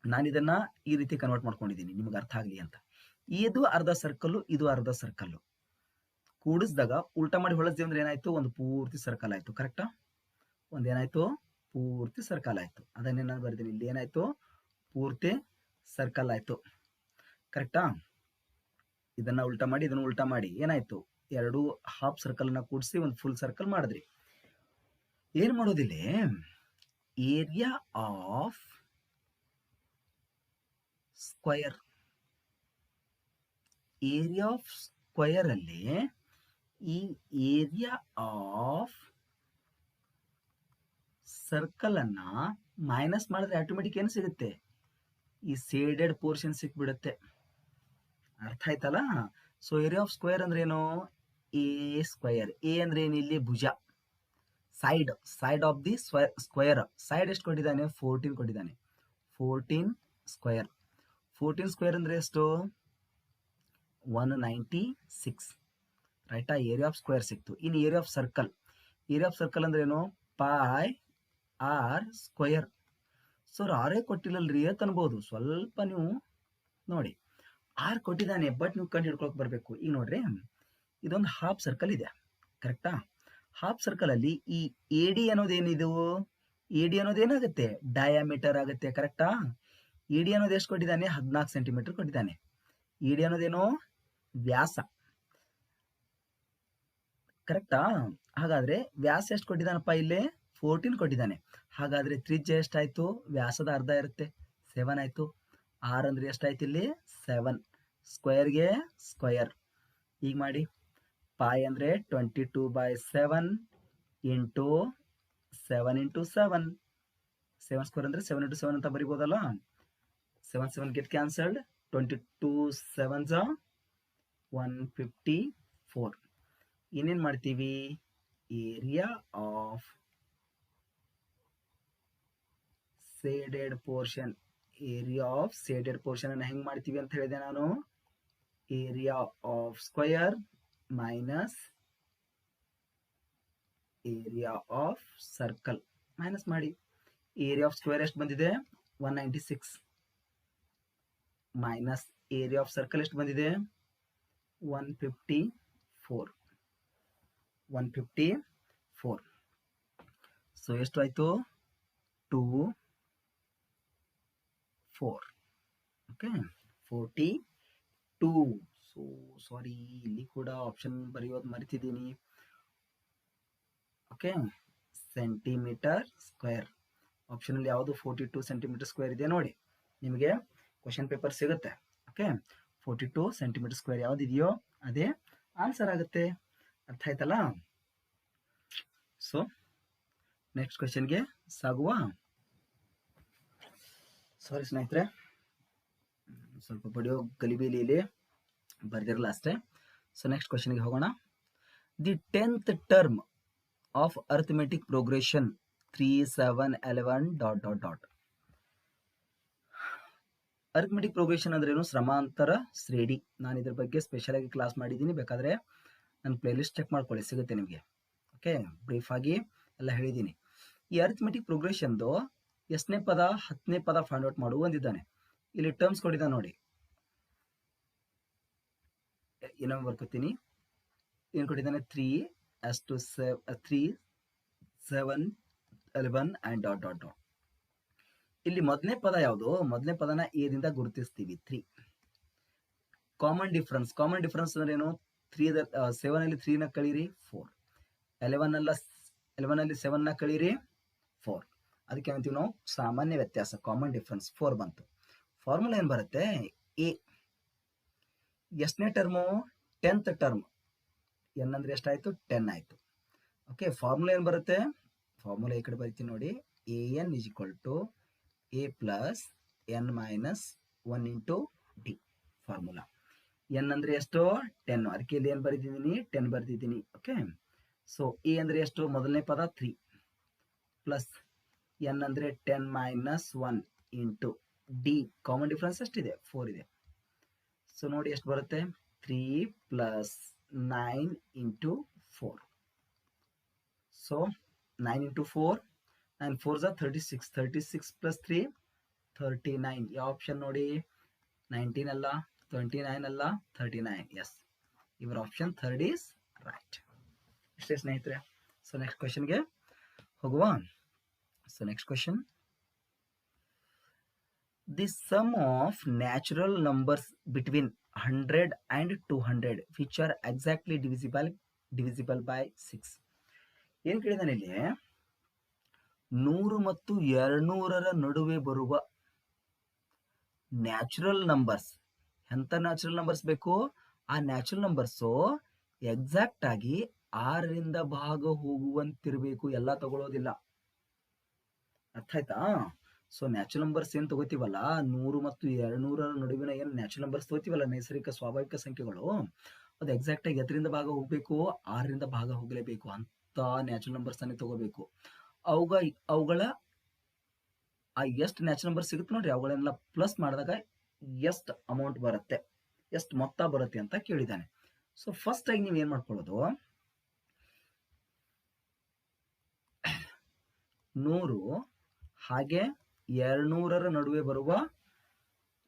ನಾನು ಇದನ್ನ ಈ ರೀತಿ ಕನ್ವರ್ಟ್ ಮಾಡ್ಕೊಂಡಿದ್ದೀನಿ ನಿಮ್ಗೆ ಅರ್ಥ ಆಗ್ಲಿ ಅಂತ. ಇದು ಅರ್ಧ ಸರ್ಕಲ್ಲು, ಇದು ಅರ್ಧ ಸರ್ಕಲ್ಲು. ಕೂಡಿಸಿದಾಗ ಉಲ್ಟಾ ಮಾಡಿ ಹೊಳಸ್ತೀವಿ ಅಂದ್ರೆ ಏನಾಯ್ತು? ಒಂದು ಪೂರ್ತಿ ಸರ್ಕಲ್ ಆಯ್ತು. ಕರೆಕ್ಟಾ? ಒಂದೇನಾಯ್ತು? ಪೂರ್ತಿ ಸರ್ಕಲ್ ಆಯ್ತು. ಅದನ್ನೇ ನಾನು ಬರ್ತೀನಿ. ಇಲ್ಲಿ ಏನಾಯ್ತು? ಪೂರ್ತಿ ಸರ್ಕಲ್ ಆಯ್ತು. ಕರೆಕ್ಟಾ? ಇದನ್ನ ಉಲ್ಟಾ ಮಾಡಿ ಇದನ್ನ ಉಲ್ಟಾ ಮಾಡಿ ಏನಾಯ್ತು? ಎರಡು ಹಾಫ್ ಸರ್ಕಲ್ ನ ಕೂಡಿಸಿ ಒಂದು ಫುಲ್ ಸರ್ಕಲ್ ಮಾಡಿದ್ರಿ. ಏನ್ ಮಾಡೋದಿಲ್ಲ, area of square. Area of square ಅಲ್ಲಿ ಈ ಏರಿಯಾ ಆಫ್ ಸರ್ಕಲ್ ಅನ್ನ ಮೈನಸ್ ಮಾಡಿದ್ರೆ ಆಟೋಮೆಟಿಕ್ ಏನು ಸಿಗುತ್ತೆ? ಈ ಸೇಡೆಡ್ ಪೋರ್ಷನ್ ಸಿಕ್ಬಿಡುತ್ತೆ. ಅರ್ಥ ಆಯ್ತಲ್ಲ? ಸೊ ಏರಿಯಾ ಆಫ್ ಸ್ಕ್ವೇರ್ ಅಂದ್ರೆ ಏನು? A square. ಎ ಅಂದ್ರೆ ಏನು? ಇಲ್ಲಿ ಭುಜ, side of the square. Side ಎಷ್ಟು ಕೊಟ್ಟಿದ್ದಾನೆ? 14 ಕೊಟ್ಟಿದ್ದಾನೆ. 14 ಸ್ಕ್ವೇರ್. 14 ಸ್ಕ್ವೇರ್ ಅಂದ್ರೆ ಎಷ್ಟು? 196. ರೈಟಾ? ಏರಿಯಾ ಆಫ್ ಸ್ಕ್ವೇರ್ ಸಿಕ್ತು. ಇನ್ನು area of circle. Area of circle ಅಂದ್ರೆ ಏನು? Pi R square. ಸರ್ ಆರೇ ಕೊಟ್ಟಿಲ್ಲಲ್ರಿ ಅಂತ ಅನ್ಬೋದು. ಸ್ವಲ್ಪ ನೀವು ನೋಡಿ, ಆರ್ ಕೊಟ್ಟಿದ್ದಾನೆ, ಬಟ್ ನೀವು ಕಂಡು ಹಿಡ್ಕೊಳಕ್ ಬರ್ಬೇಕು. ಈಗ ನೋಡ್ರಿ, ಇದೊಂದು ಹಾಫ್ ಸರ್ಕಲ್ ಇದೆ. ಕರೆಕ್ಟಾ? ಹಾಫ್ ಸರ್ಕಲ್ ಅಲ್ಲಿ ಈ AD ಅನ್ನೋದೇನಿದು? AD ಅನ್ನೋದು ಏನಾಗುತ್ತೆ? ಡಯಾಮೀಟರ್ ಆಗುತ್ತೆ. ಕರೆಕ್ಟಾ? AD ಅನ್ನೋದು ಎಷ್ಟು ಕೊಟ್ಟಿದ್ದಾನೆ? 14 ಸೆಂಟಿಮೀಟರ್ ಕೊಟ್ಟಿದ್ದಾನೆ. AD ಅನ್ನೋದೇನು? ವ್ಯಾಸ. ಕರೆಕ್ಟಾ? ಹಾಗಾದ್ರೆ ವ್ಯಾಸ ಎಷ್ಟು ಕೊಟ್ಟಿದ್ದಾನಪ್ಪ ಇಲ್ಲಿ? 14 ಕೊಟ್ಟಿದ್ದಾನೆ. ಹಾಗಾದ್ರೆ ತ್ರಿಜ್ಯ ಎಷ್ಟಾಯ್ತು? ವ್ಯಾಸದ ಅರ್ಧ ಇರುತ್ತೆ, 7 ಆಯ್ತು. ಆರ್ ಅಂದ್ರೆ ಎಷ್ಟಾಯ್ತು ಇಲ್ಲಿ? 7. ಸ್ಕ್ವೇರ್ಗೆ ಸ್ಕ್ವಯರ್. ಈಗ ಮಾಡಿ. ಪೈ ಅಂದ್ರೆ 22/7 ಇಂಟು 7 ಇಂಟು 7. 7 ಸ್ಕ್ವೇರ್ ಅಂದ್ರೆ 7 ಇಂಟು 7 ಅಂತ ಬರಿಬೋದಲ್ಲ. 7 7 ಗೆಟ್ ಕ್ಯಾನ್ಸಲ್ಡ್. 22 7s 154. ಇನ್ನೇನು ಮಾಡ್ತೀವಿ? Area of ಸೇಡೆಡ್ portion. Area of ಸೇಡೆಡ್ portion ಅನ್ನು ಹೆಂಗೆ ಮಾಡ್ತೀವಿ ಅಂತ ಹೇಳಿದೆ ನಾನು? Area of square minus area of circle. Minus ಮಾಡಿ. ಏರಿಯಾ ಆಫ್ ಸ್ಕ್ವೇರ್ ಎಷ್ಟು ಬಂದಿದೆ? 196 ಮೈನಸ್ ಏರಿಯಾ ಆಫ್ ಸರ್ಕಲ್ ಎಷ್ಟು ಬಂದಿದೆ? 154. ಸೊ ಎಷ್ಟು ಆಯ್ತು? 2 4. ಓಕೆ, 42. ಸೊ ಸಾರಿ, ಇಲ್ಲಿ ಕೂಡ ಆಪ್ಷನ್ ಬರೆಯೋದು ಮರಿತಿದ್ದೀನಿ. Okay, centimetre square. ಆಪ್ಷನಲ್ಲಿ ಯಾವುದು 42 ಸೆಂಟಿಮೀಟರ್ ಸ್ಕ್ವೇರ್ ಇದೆ ನೋಡಿ, ನಿಮಗೆ ಕ್ವಶನ್ ಪೇಪರ್ ಸಿಗುತ್ತೆ. ಓಕೆ, 42 ಸೆಂಟಿಮೀಟರ್ ಸ್ಕ್ವೇರ್ ಯಾವುದಿದೆಯೋ ಅದೇ ಆನ್ಸರ್ ಆಗುತ್ತೆ. ಅರ್ಥ ಆಯ್ತಲ್ಲ? ಸೊ ನೆಕ್ಸ್ಟ್ ಕ್ವಶನ್ಗೆ ಸಾಗುವ. ಸಾರಿ ಸ್ನೇಹಿತರೆ, ಸ್ವಲ್ಪ ಬಡಿಯೋ ಗಲಿಬಿಲಿಯಲ್ಲಿ ಬರ್ದಿರಲ್ಲ ಅಷ್ಟೇ. ಸೊ ನೆಕ್ಸ್ಟ್ ಕ್ವಶನ್ಗೆ ಹೋಗೋಣ. The 10th term of arithmetic progression 3 7 11 ... arithmetic progression ಅಂದ್ರೆ ಏನು? ಶ್ರಮಾಂತರ ಶ್ರೇಣಿ. ನಾನು ಇದ್ರ ಬಗ್ಗೆ ಸ್ಪೆಷಲ್ ಆಗಿ ಕ್ಲಾಸ್ ಮಾಡಿದ್ದೀನಿ, ಬೇಕಾದ್ರೆ ನನ್ನ ಪ್ಲೇಲಿಸ್ಟ್ ಚೆಕ್ ಮಾಡ್ಕೊಳ್ಳಿ, ಸಿಗುತ್ತೆ ನಿಮಗೆ. ಓಕೆ, ಬ್ರೀಫ್ ಆಗಿ ಎಲ್ಲ ಹೇಳಿದ್ದೀನಿ. ಈ ಅರ್ಥಮೆಟಿಕ್ ಪ್ರೋಗ್ರೆಷನ್ದು ಎಷ್ಟನೇ ಪದ 10ನೇ ಪದ ಫೈಂಡ್ ಔಟ್ ಮಾಡು ಅಂದಿದ್ದಾನೆ. ಇಲ್ಲಿ ಟರ್ಮ್ಸ್ ಕೊಟ್ಟಿದ್ದಾನೆ ನೋಡಿ, ಇನ್ನೊಮ್ಮೆ ಬರ್ಕೋತೀನಿ. ಏನು ಕೊಟ್ಟಿದ್ದಾನೆ? 3 7 11 and ... ಇಲ್ಲಿ ಮೊದಲನೇ ಪದ ಯಾವುದು? ಮೊದಲನೇ ಪದನ ಎ ದಿಂದ ಗುರುತಿಸ್ತೀವಿ, 3. Common difference. ಕಾಮನ್ ಡಿಫ್ರೆನ್ಸ್ ಅಂದ್ರೆ ಏನು? 7 ಅಲ್ಲಿ 3 ನ ಕಳೀರಿ 4, 11 ಅಲ್ಲಿ 7 ನ ಕಳೀರಿ 4. ಅದಕ್ಕೆ ಅಂತೀವಿ ನಾವು ಸಾಮಾನ್ಯ ವ್ಯತ್ಯಾಸ, ಕಾಮನ್ ಡಿಫ್ರೆನ್ಸ್ 4 ಬಂತು. ಫಾರ್ಮುಲಾ ಏನು ಬರುತ್ತೆ? ಎ. ಎಷ್ಟನೇ ಟರ್ಮು? 10th term. ಎನ್ ಅಂದ್ರೆ ಎಷ್ಟಾಯ್ತು? 10 ಆಯ್ತು. ಓಕೆ, ಫಾರ್ಮುಲಾ ಏನು ಬರುತ್ತೆ? ಫಾರ್ಮುಲಾ ಈ ಕಡೆ ಬರೀತೀನಿ ನೋಡಿ. an = a + n - 1 × d. Formula. N ಅಂದ್ರೆ ಎಷ್ಟು? 10. ಅದಕ್ಕೆ ಇಲ್ಲಿ ಏನು ಬರೆದಿದ್ದೀನಿ? 10 ಬರೆದಿದ್ದೀನಿ. ಓಕೆ, ಸೊ ಎ ಅಂದ್ರೆ ಎಷ್ಟು? ಮೊದಲನೇ ಪದ 3 ಪ್ಲಸ್ ಎನ್ ಅಂದ್ರೆ 10 - 1 ಇಂಟು ಡಿ. ಕಾಮನ್ ಡಿಫ್ರೆನ್ಸ್ ಎಷ್ಟಿದೆ? 4 ಇದೆ. ಸೊ ನೋಡಿ ಎಷ್ಟು ಬರುತ್ತೆ? 3 + 9 × 4. So 9 × 4, 9 4s 36. 36 + 3 39. ಯಾವ ಆಪ್ಷನ್ ನೋಡಿ? 19 ಅಲ್ಲ, 29 ಅಲ್ಲ, 39. ಎಸ್, ಇವರ ಆಪ್ಷನ್ 3 ಈಸ್ ರೈಟ್. ಇಷ್ಟೇ ಸ್ನೇಹಿತರೆ. ಸೊ ನೆಕ್ಸ್ಟ್ ಕ್ವಶನ್ಗೆ ಹೋಗುವ. So next question. The sum of natural numbers between 100 and 200 which are exactly divisible by 6. ಏನು ಕೇಳಿದಾನೆ ಇಲ್ಲಿ? 100 ಮತ್ತು 200ರ ನಡುವೆ ಬರುವ ನ್ಯಾಚುರಲ್ ನಂಬರ್ಸ್. ಎಂತ ನ್ಯಾಚುರಲ್ ನಂಬರ್ಸ್ ಬೇಕು? ಆ ನ್ಯಾಚುರಲ್ ನಂಬರ್ಸು ಎಕ್ಸಾಕ್ಟ್ ಆಗಿ 6ರಿಂದ ಭಾಗ ಹೋಗುವಂತಿರಬೇಕು, ಎಲ್ಲ ತಗೊಳ್ಳೋದಿಲ್ಲ. ಅರ್ಥ ಆಯ್ತಾ? ಸೊ ನ್ಯಾಚುರಲ್ ನಂಬರ್ಸ್ ಏನು ತಗೋತೀವಲ್ಲ, 100 ಮತ್ತು 200ರ ನಡುವಿನ ಏನು ನ್ಯಾಚುರಲ್ ನಂಬರ್ಸ್ ತಗೋತೀವಲ್ಲ, ನೈಸರ್ಗಿಕ ಸ್ವಾಭಾವಿಕ ಸಂಖ್ಯೆಗಳು, ಅದು ಎಕ್ಸಾಕ್ಟ್ ಆಗಿ ಎದರಿಂದ ಭಾಗ ಹೋಗ್ಬೇಕು? 6ರಿಂದ ಭಾಗ ಹೋಗಲೇಬೇಕು. ಅಂತ ನ್ಯಾಚುರಲ್ ನಂಬರ್ಸ್ ಅನ್ನೇ ತಗೋಬೇಕು. ಅವುಗಳ ಎಷ್ಟು ನ್ಯಾಚುರಲ್ ನಂಬರ್ ಸಿಗುತ್ತೆ ನೋಡ್ರಿ, ಅವುಗಳನ್ನೆಲ್ಲ ಪ್ಲಸ್ ಮಾಡಿದಾಗ ಎಷ್ಟು ಅಮೌಂಟ್ ಬರುತ್ತೆ, ಎಷ್ಟು ಮೊತ್ತ ಬರುತ್ತೆ ಅಂತ ಕೇಳಿದ್ದಾನೆ. ಸೊ ಫಸ್ಟ್ ಆಗಿ ನೀವು ಏನ್ ಮಾಡ್ಕೊಳ್ಳೋದು, 100 ಹಾಗೆ 200ರ ನಡುವೆ ಬರುವ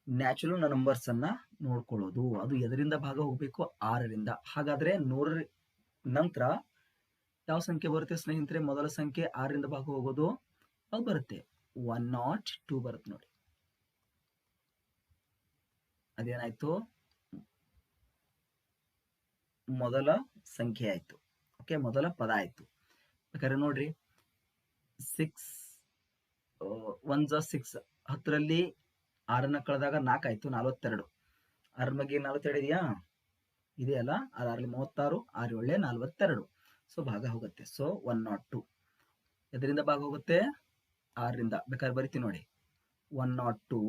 ನ್ಯಾಚುರಲ್ ನಂಬರ್ಸ್ ಅನ್ನ ನೋಡ್ಕೊಳ್ಳೋದು. ಅದು ಎದರಿಂದ ಭಾಗ ಹೋಗ್ಬೇಕು? 6ರಿಂದ. ಹಾಗಾದ್ರೆ 100ರ ನಂತರ ಯಾವ ಸಂಖ್ಯೆ ಬರುತ್ತೆ ಸ್ನೇಹಿತರೆ? ಮೊದಲ ಸಂಖ್ಯೆ 6ರಿಂದ ಭಾಗ ಹೋಗೋದು ಅದು ಬರುತ್ತೆ, 102 ಬರುತ್ತೆ ನೋಡಿ. ಅದೇನಾಯ್ತು? ಮೊದಲ ಸಂಖ್ಯೆ ಆಯಿತು. ಓಕೆ, ಮೊದಲ ಪದ ಆಯಿತು. ಬೇಕಾದ್ರೆ ನೋಡ್ರಿ, 6 1 ಜ 6, 10ರಲ್ಲಿ 6ನ್ನ ಕಳೆದಾಗ 4 ಆಯಿತು, 42. 6 ಬಗ್ಗೆ 42 ಇದೆಯಾ? ಇದೆಯಲ್ಲ, 6 36, 6 7 42. ಸೊ ಭಾಗ ಹೋಗುತ್ತೆ. ಸೊ 102 ಎದರಿಂದ ಭಾಗ ಹೋಗುತ್ತೆ? 6ರಿಂದ. ಬೇಕಾದ್ರೆ ಬರಿತೀನಿ ನೋಡಿ, 102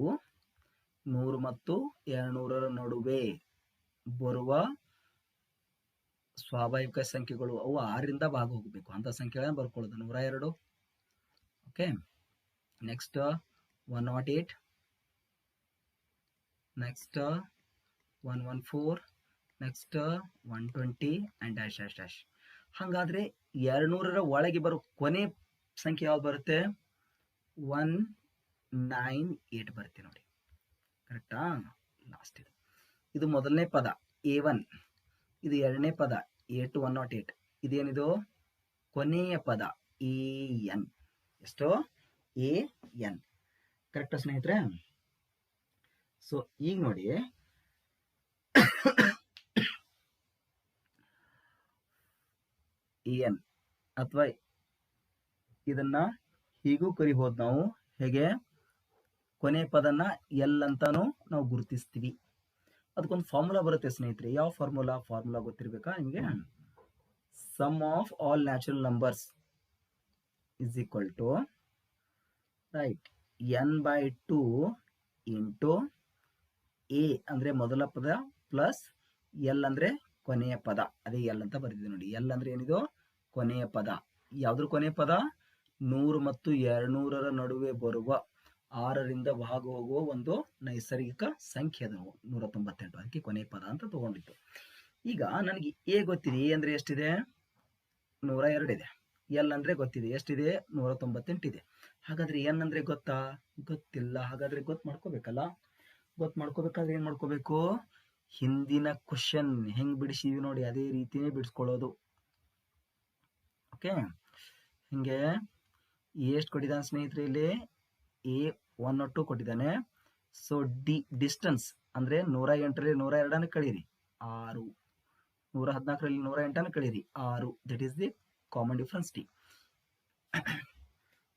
100 ಮತ್ತು 200ರ ನಡುವೆ ಬರುವ ಸ್ವಾಭಾವಿಕ ಸಂಖ್ಯೆಗಳು, ಅವು 6ರಿಂದ ಭಾಗ ಹೋಗಬೇಕು ಅಂತ ಸಂಖ್ಯೆಗಳನ್ನ ಬರ್ಕೊಳ್ಳೋದು. 102. Okay, next 108, next 114, next 120 and dash dash dash. ಹಾಗಾದರೆ 200ರ ಒಳಗೆ ಬರೋ ಕೊನೆ ಸಂಖ್ಯೆ ಯಾವ್ದು ಬರುತ್ತೆ? 198 ಬರುತ್ತೆ ನೋಡಿ. ಕರೆಕ್ಟಾ? ಲಾಸ್ಟ್ ಇದು ಮೊದಲನೇ ಪದ A1, ಇದು ಎರಡನೇ ಪದ A2 108. ಇದೇನಿದು? ಕೊನೆಯ ಪದ AN. ಎಷ್ಟು? AN. ಕರೆಕ್ಟಾ ಸ್ನೇಹಿತರೆ? ಸೊ ಈಗ ನೋಡಿ, AN ಅಥವಾ ಇದನ್ನ ಹೀಗೂ ಕರಿಬಹುದು ನಾವು. ಹೇಗೆ? ಕೊನೆ ಪದನ ಎಲ್ ಅಂತಾನು ನಾವು ಗುರುತಿಸ್ತೀವಿ. ಅದಕ್ಕೊಂದು ಫಾರ್ಮುಲಾ ಬರುತ್ತೆ ಸ್ನೇಹಿತರೆ. ಯಾವ ಫಾರ್ಮುಲಾ? ಫಾರ್ಮುಲಾ ಗೊತ್ತಿರಬೇಕಾ ನಿಮಗೆ? Sum of all natural numbers is equal to, right, n/2 into a ಅಂದ್ರೆ ಮೊದಲ ಪದ ಪ್ಲಸ್ ಎಲ್ ಅಂದ್ರೆ ಕೊನೆಯ ಪದ. ಅದೇ ಎಲ್ ಅಂತ ಬರೆದಿದೆ ನೋಡಿ. ಎಲ್ ಅಂದ್ರೆ ಏನಿದು? ಕೊನೆಯ ಪದ. ಯಾವ್ದ್ರ ಕೊನೆಯ ಪದ? 100 ಮತ್ತು 200ರ ನಡುವೆ ಬರುವ 6ರಿಂದ ಭಾಗ ಹೋಗುವ ಒಂದು ನೈಸರ್ಗಿಕ ಸಂಖ್ಯೆ ಅದು 198. ಅದಕ್ಕೆ ಕೊನೆಯ ಪದ ಅಂತ ತಗೊಂಡಿತ್ತು. ಈಗ ನನಗೆ ಎ ಗೊತ್ತಿದೆ. ಎ ಅಂದ್ರೆ ಎಷ್ಟಿದೆ? 102 ಇದೆ. ಎಲ್ ಅಂದ್ರೆ ಗೊತ್ತಿದೆ, ಎಷ್ಟಿದೆ? 198 ಇದೆ. ಹಾಗಾದ್ರೆ ಎನ್ ಅಂದ್ರೆ ಗೊತ್ತಾ? ಗೊತ್ತಿಲ್ಲ. ಹಾಗಾದ್ರೆ ಗೊತ್ತು ಮಾಡ್ಕೋಬೇಕಲ್ಲ. ಗೊತ್ತು ಮಾಡ್ಕೋಬೇಕಾದ್ರೆ ಏನ್ ಮಾಡ್ಕೋಬೇಕು? ಹಿಂದಿನ ಕ್ವಶನ್ ಹೆಂಗ್ ಬಿಡಿಸಿದ್ವಿ ನೋಡಿ, ಅದೇ ರೀತಿನೇ ಬಿಡಿಸ್ಕೊಳ್ಳೋದು. ಓಕೆ, ಹಿಂಗೆ ಎಷ್ಟು ಕೊಟ್ಟಿದ್ದಾನೆ ಸ್ನೇಹಿತರೆ? ಇಲ್ಲಿ A102 ಕೊಟ್ಟಿದ್ದಾನೆ. ಸೊ ಡಿಸ್ಟೆನ್ಸ್ ಅಂದ್ರೆ 108ರಲ್ಲಿ 102 ಕಳೀರಿ 6, 114ರಲ್ಲಿ 108 ಕಳೀರಿ 6. That is the common difference D.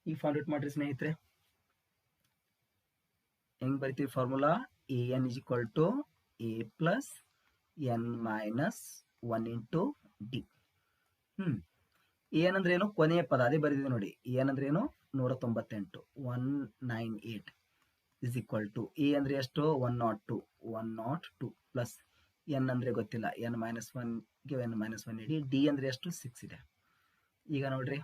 ಈಗ ಫೈಂಡ್ ಔಟ್ ಮಾಡ್ರಿ ಸ್ನೇಹಿತರೆ. ಹೆಂಗ್ ಬರಿತೀವಿ formula? AN is equal to A plus n minus 1 into D. ಏನ್ ಅಂದ್ರೆ ಏನು? ಕೊನೆಯ ಪದ. ಅದೇ ಬರೆದಿದೆ ನೋಡಿ. ಏನಂದ್ರೆ ಏನು? 198. 198 ಇಸ್ ಈಕ್ವಲ್ ಟು ಎ ಅಂದ್ರೆ ಎಷ್ಟು? 102. 102 ಪ್ಲಸ್ ಎನ್ ಅಂದ್ರೆ ಗೊತ್ತಿಲ್ಲ, n minus 1ಗೆ n minus 1 ಇಡಿ. ಡಿ ಅಂದ್ರೆ ಎಷ್ಟು? 6 ಇದೆ. ಈಗ ನೋಡ್ರಿ,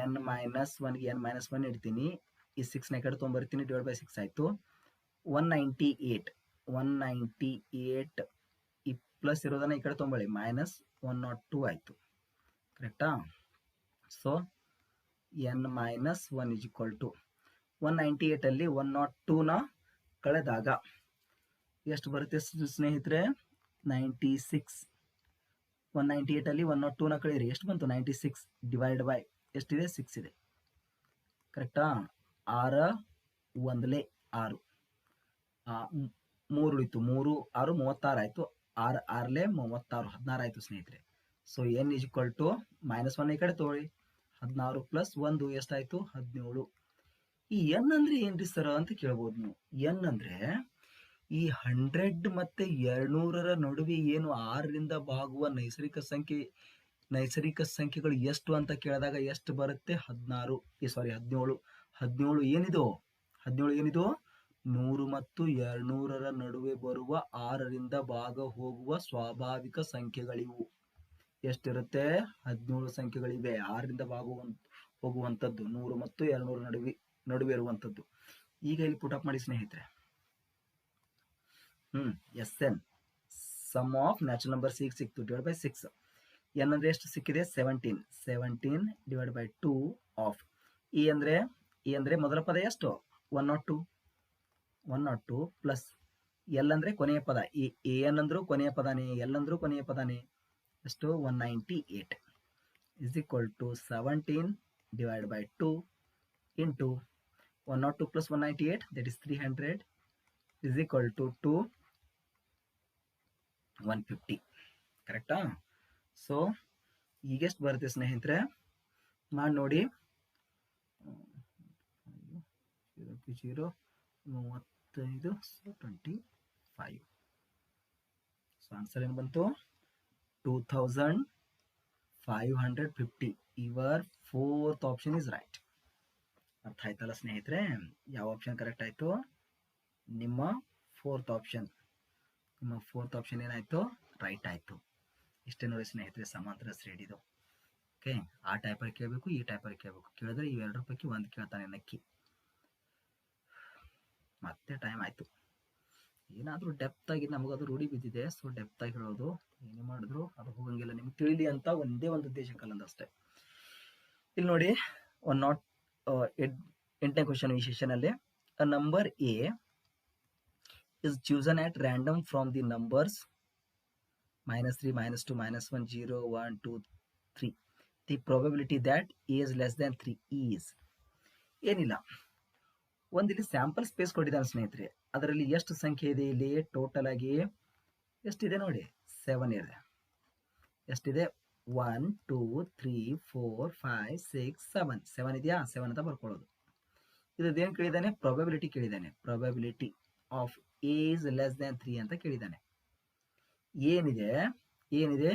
n minus 1ಗೆ n minus 1 ಇಡ್ತೀನಿ. ಈ 6ನ ಕಡೆ ತೊಗೊಂಬರ್ತೀನಿ. ಡಿವೈಡ್ ಬೈ 6 ಆಯ್ತು. 198. 198 ಈ ಪ್ಲಸ್ ಇರೋದನ್ನ ಈ ಕಡೆ ತೊಗೊಂಬಳಿ, ಮೈನಸ್ 102 ಆಯ್ತು. ಕರೆಕ್ಟಾ? So n minus 1 is equal to 198 ಅಲ್ಲಿ 102ನ ಕಳೆದಾಗ ಎಷ್ಟು ಬರುತ್ತೆ ಸ್ನೇಹಿತರೆ? 96. 198 ಅಲ್ಲಿ 102ನ ಕಳೀರಿ, ಎಷ್ಟು ಬಂತು? 96. ಡಿವೈಡ್ ಬೈ ಎಷ್ಟಿದೆ? 6 ಇದೆ. ಕರೆಕ್ಟಾ? 6 1 6, 3 ಉಳಿತು. 3 6 36 ಆಯ್ತು. 6 6 36, 16 ಆಯ್ತು ಸ್ನೇಹಿತರೆ. So n is equal to minus 1 ಈ ಕಡೆ ತಗೊಳ್ಳಿ, 16 ಪ್ಲಸ್ 1 ಎಷ್ಟಾಯ್ತು? 17. ಈ ಎನ್ ಅಂದ್ರೆ ಏನ್ರಿ ಸರ್ ಅಂತ ಕೇಳ್ಬೋದು ನೀವು. ಎನ್ ಅಂದ್ರೆ ಈ 100 ಮತ್ತೆ 200ರ ನಡುವೆ ಏನು 6ರಿಂದ ಭಾಗುವ ನೈಸರ್ಗಿಕ ಸಂಖ್ಯೆಗಳು ಎಷ್ಟು ಅಂತ ಕೇಳಿದಾಗ ಎಷ್ಟು ಬರುತ್ತೆ? 17. 17 ಏನಿದು? 17 ಏನಿದು? 100 ಮತ್ತು 200ರ ನಡುವೆ ಬರುವ 6ರಿಂದ ಭಾಗ ಹೋಗುವ ಸ್ವಾಭಾವಿಕ ಸಂಖ್ಯೆಗಳಿವು. ಎಷ್ಟಿರುತ್ತೆ? 17 ಸಂಖ್ಯೆಗಳಿವೆ 6ರಿಂದ ಭಾಗ ಹೋಗುವಂಥದ್ದು, 100 ಮತ್ತು 200 ನಡುವೆ ಇರುವಂಥದ್ದು. ಈಗ ಇಲ್ಲಿ ಪುಟಪ್ ಮಾಡಿ ಸ್ನೇಹಿತರೆ. SN sum of natural number ಸಿಕ್ತು. Divide by 6. ಎನ್ ಅಂದ್ರೆ ಎಷ್ಟು ಸಿಕ್ಕಿದೆ? 17. 17 ಡಿವೈಡ್ ಬೈ 2 ಆಫ್ ಇ ಅಂದ್ರೆ ಮೊದಲ ಪದ ಎಷ್ಟು? 102. 102 ಪ್ಲಸ್ ಎಲ್ ಅಂದ್ರೆ ಕೊನೆಯ ಪದ. ಎನ್ ಅಂದ್ರೂ ಕೊನೆಯ ಪದಾನೇ, ಎಲ್ ಅಂದ್ರೂ ಕೊನೆಯ ಪದಾನೇ. ಎಷ್ಟು? 198 is equal to 17 divide by 2 into 102 plus 198 that is 300 is equal to 150. ಕರೆಕ್ಟಾ? ಸೊ ಈಗೆಷ್ಟು ಬರುತ್ತೆ ಸ್ನೇಹಿತರೆ ಮಾಡಿ ನೋಡಿ. 0 35 25. ಸೊ ಆನ್ಸರ್ ಏನು ಬಂತು? 2550. Your fourth option is right. ಅರ್ಥ ಆಯ್ತಲ್ಲ ಸ್ನೇಹಿತರೆ? ಯಾವ ಆಪ್ಷನ್ ಕರೆಕ್ಟ್ ಆಯಿತು? ನಿಮ್ಮ ಫೋರ್ತ್ ಆಪ್ಷನ್. ನಿಮ್ಮ ಫೋರ್ತ್ ಆಪ್ಷನ್ ಏನಾಯಿತು? ರೈಟ್ ಆಯಿತು. ಇಷ್ಟೇ ನೋಡಿ ಸ್ನೇಹಿತರೆ ಸಮಾಂತರ ಶ್ರೇಣಿದು. ಓಕೆ, ಆ ಟೈಪಲ್ಲಿ ಕೇಳಬೇಕು, ಈ ಟೈಪಲ್ಲಿ ಕೇಳಬೇಕು. ಕೇಳಿದ್ರೆ ಇವೆರಡರ ಪೈಕಿ ಒಂದು ಕೇಳ್ತಾನೆ ನಕ್ಕಿ. ಮತ್ತೆ ಟೈಮ್ ಆಯಿತು. ಏನಾದರೂ ಡೆಪ್ತ್ ಆಗಿ ನಮಗದು ರೂಢಿ ಬಿದ್ದಿದೆ. ಸೊ ಡೆಪ್ತ್ ಆಗಿ ಹೇಳೋದು ಏನೇ ಮಾಡಿದ್ರು ಅದು ಹೋಗಂಗಿಲ್ಲ, ನಿಮ್ಗೆ ತಿಳಿಲಿ ಅಂತ ಒಂದೇ ಒಂದು ಉದ್ದೇಶಕ್ಕಲ್ಲಂದಷ್ಟೇ. ಇಲ್ಲಿ ನೋಡಿ, ಎಂಟನೇ ಕ್ವಶನ್ ಈ ಸೆಷನಲ್ಲಿ. A number A is chosen at random from the numbers -3, -2, -1, 0, 1, 2, 3. The probability that a is less than 3 is. ಏನಿಲ್ಲ, ಒಂದಿಲ್ಲಿ ಸ್ಯಾಂಪಲ್ ಸ್ಪೇಸ್ ಕೊಟ್ಟಿದ್ದಾನೆ ಸ್ನೇಹಿತರೆ. ಅದರಲ್ಲಿ ಎಷ್ಟು ಸಂಖ್ಯೆ ಇದೆ? ಇಲ್ಲಿ ಟೋಟಲ್ ಆಗಿ ಎಷ್ಟಿದೆ ನೋಡಿ? 7 ಇದೆ. ಎಷ್ಟಿದೆ? 1 2 3 4 5 6 7. 7 ಇದೆಯಾ? 7 ಅಂತ ಬರ್ಕೊಳ್ಳೋದು. ಇದೇನು ಕೇಳಿದ್ದಾನೆ? ಪ್ರಾಬಬಿಲಿಟಿ ಕೇಳಿದ್ದಾನೆ. Probability of A is less than 3 ಅಂತ ಕೇಳಿದ್ದಾನೆ. ಏನಿದೆ?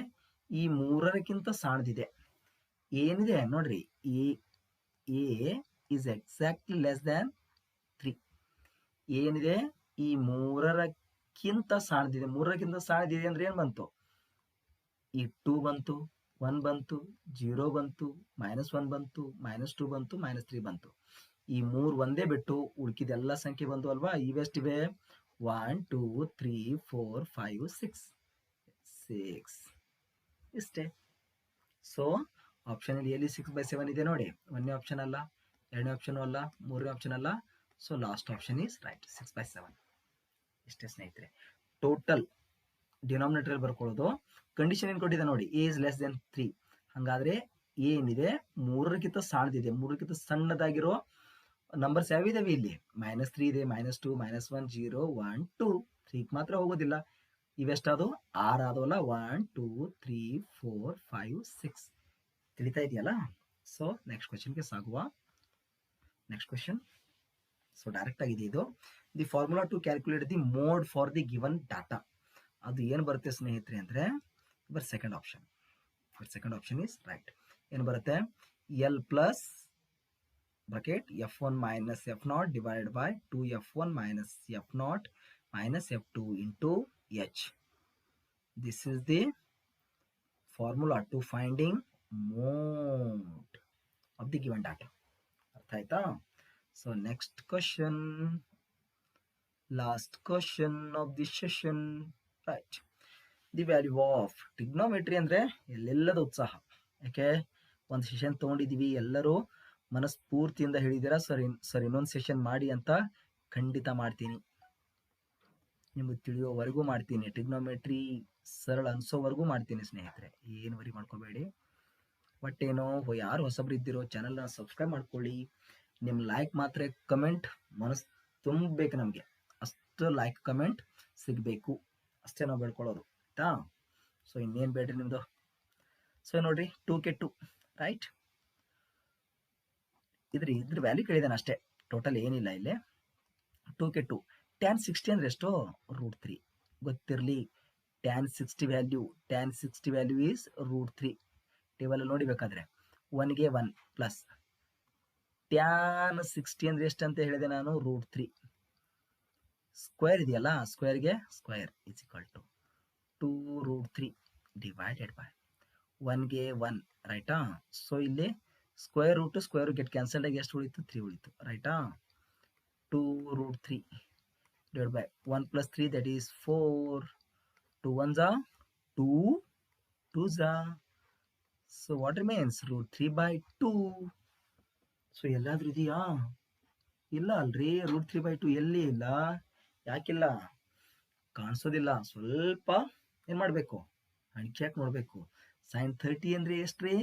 ಈ 3ಕ್ಕಿಂತ ಸಣ್ಣದಿದೆ. ಏನಿದೆ ನೋಡ್ರಿ, A is exactly less than 3. ಏನಿದೆ? ಈ 3ಕ್ಕಿಂತ ಸಣ್ಣದಿದೆ. 3ಕ್ಕಿಂತ ಸಣ್ಣದಿದೆ ಅಂದ್ರೆ ಏನು ಬಂತು? ಈ 2 ಬಂತು, 1 ಬಂತು, 0 ಬಂತು, -1 ಬಂತು, -2 ಬಂತು, -3 ಬಂತು. ಈ 3 ಒಂದೇ ಬಿಟ್ಟು ಉಳ್ಕಿದೆಲ್ಲ ಸಂಖ್ಯೆ ಬಂತು ಅಲ್ವಾ? ಇವೆಷ್ಟಿವೆ? 1 2 3 4 5 6 ಇಷ್ಟೇ. ಸೊ ಆಪ್ಷನ್ ಎಲ್ಲಿ 6/7 ಇದೆ ನೋಡಿ. ಒಂದನೇ ಆಪ್ಷನ್ ಅಲ್ಲ, ಎರಡನೇ ಆಪ್ಷನ್ ಅಲ್ಲ, ಮೂರನೇ ಆಪ್ಷನ್ ಅಲ್ಲ. So last option is right, 6/7. ಇಷ್ಟೇ ಸ್ನೇಹಿತರೆ. Total denominator ಬರ್ಕೊಳ್ಳೋದು. ಕಂಡೀಷನ್ ಏನು ಕೊಟ್ಟಿದೆ ನೋಡಿ, ಎ ಇಸ್ ಲೆಸ್ ದೆನ್ 3. ಹಾಗಾದ್ರೆ ಏನಿದೆ? 3ಕ್ಕಿಂತ ಸಣ್ಣದಿದೆ. 3ಕ್ಕಿಂತ ಸಣ್ಣದಾಗಿರೋ ನಂಬರ್ಸ್ ಯಾವಿದಾವೆ ಇಲ್ಲಿ? -3 ಇದೆ, -2, -1, 0, 1, 2. 3 ಮಾತ್ರ ಹೋಗೋದಿಲ್ಲ. ಇವೆಷ್ಟದು? 6 ಆದವಲ್ಲ? 1 2 3 4 5 6. ತಿಳಿತಾ ಇದೆಯಲ್ಲ? ಸೊ ನೆಕ್ಸ್ಟ್ ಕ್ವಶನ್ಗೆ ಸಾಗುವ. Next question. ಸೊ ಡೈರೆಕ್ಟ್ ಆಗಿದೆ ಇದು. The formula to calculate the mode for the given data. ಅದು ಏನು ಬರುತ್ತೆ ಸ್ನೇಹಿತರೆ ಅಂದರೆ, ಬರ್ second option. Second option is right. ಏನು ಬರುತ್ತೆ? L plus bracket f1 minus f0 divided by 2f1 minus f0 minus f2 into h. This is the formula to finding mode of the given data. ಅರ್ಥ ಆಯ್ತಾ? So next question, last question of this session, right? The value of trigonometry ಅಂದ್ರೆ ಎಲ್ಲೆಲ್ಲದ ಉತ್ಸಾಹ. ಯಾಕೆ ಒಂದು session ತೊಗೊಂಡಿದ್ದೀವಿ, ಎಲ್ಲರೂ ಮನಸ್ಫೂರ್ತಿಯಿಂದ ಹೇಳಿದ್ದೀರಾ sir ಇನ್ನೊಂದು session ಮಾಡಿ ಅಂತ. ಖಂಡಿತ ಮಾಡ್ತೀನಿ, ನಿಮಗೆ ತಿಳಿಯೋವರೆಗೂ ಮಾಡ್ತೀನಿ. ಟ್ರಿಗ್ನೋಮೆಟ್ರಿ ಸರಳ ಅನ್ಸೋವರೆಗೂ ಮಾಡ್ತೀನಿ ಸ್ನೇಹಿತರೆ, ಏನು ವರಿ ಮಾಡ್ಕೋಬೇಡಿ. ಬಟ್ ಏನೋ ಯಾರು ಹೊಸಬ್ರು ಇದ್ದೀರೋ ಚಾನಲ್ನ ಸಬ್ಸ್ಕ್ರೈಬ್ ಮಾಡ್ಕೊಳ್ಳಿ. ನಿಮ್ಮ ಲೈಕ್ ಮಾತ್ರ, ಕಮೆಂಟ್ ಮನಸ್ಸು ತುಂಬಬೇಕು ನಮಗೆ. ಅಷ್ಟು ಲೈಕ್ ಕಮೆಂಟ್ ಸಿಗಬೇಕು, ಅಷ್ಟೇ ನಾವು ಬೇಡ್ಕೊಳ್ಳೋದು ಆಯಿತಾ? ಸೊ ಇನ್ನೇನು ಬೇಡ್ರಿ ನಿಮ್ಮದು. ಸೊ ನೋಡ್ರಿ 2k2 ರೈಟ್. ಇದ್ರ ವ್ಯಾಲ್ಯೂ ಕೇಳಿದಾನೆ ಅಷ್ಟೇ, ಟೋಟಲ್ ಏನಿಲ್ಲ ಇಲ್ಲಿ. 2k2 tan 60 ಅಂದ್ರೆ ಎಷ್ಟು? √3 ಗೊತ್ತಿರಲಿ. tan 60 value is √3. ಟೇಬಲ್ ನೋಡಿಬೇಕಾದ್ರೆ 1ಗೆ 1 ಪ್ಲಸ್ tan 60 ಅಂದ್ರೆ ಎಷ್ಟು ಅಂತ ಹೇಳಿದೆ ನಾನು? √3. ಸ್ಕ್ವೇರ್ ಇದೆಯಲ್ಲ, ಸ್ಕ್ವೇರ್ಗೆ square is equal to 2√3 divided by 1ಗೆ 1 ರೈಟಾ? ಸೊ ಇಲ್ಲಿ square root square get cancelled ಆಗಿ ಎಷ್ಟು ಉಳಿತು? 3 ಉಳಿತು ರೈಟಾ? 2√3 divided by 1 plus 3 that is 4. 2 1s are 2, 2s are. So what remains? √3/2. So ಎಲ್ಲಾದ್ರೂ ಇದೆಯಾ? ಇಲ್ಲ ಅಲ್ರಿ, √3/2 ಎಲ್ಲಿ ಇಲ್ಲ. ಯಾಕಿಲ್ಲ? ಕಾಣಿಸೋದಿಲ್ಲ. ಸ್ವಲ್ಪ ಏನು ಮಾಡಬೇಕು? ಅಣಿಕೆ ಹಾಕಿ ನೋಡಬೇಕು. sin 30 ಅಂದರೆ ಎಷ್ಟ್ರಿ?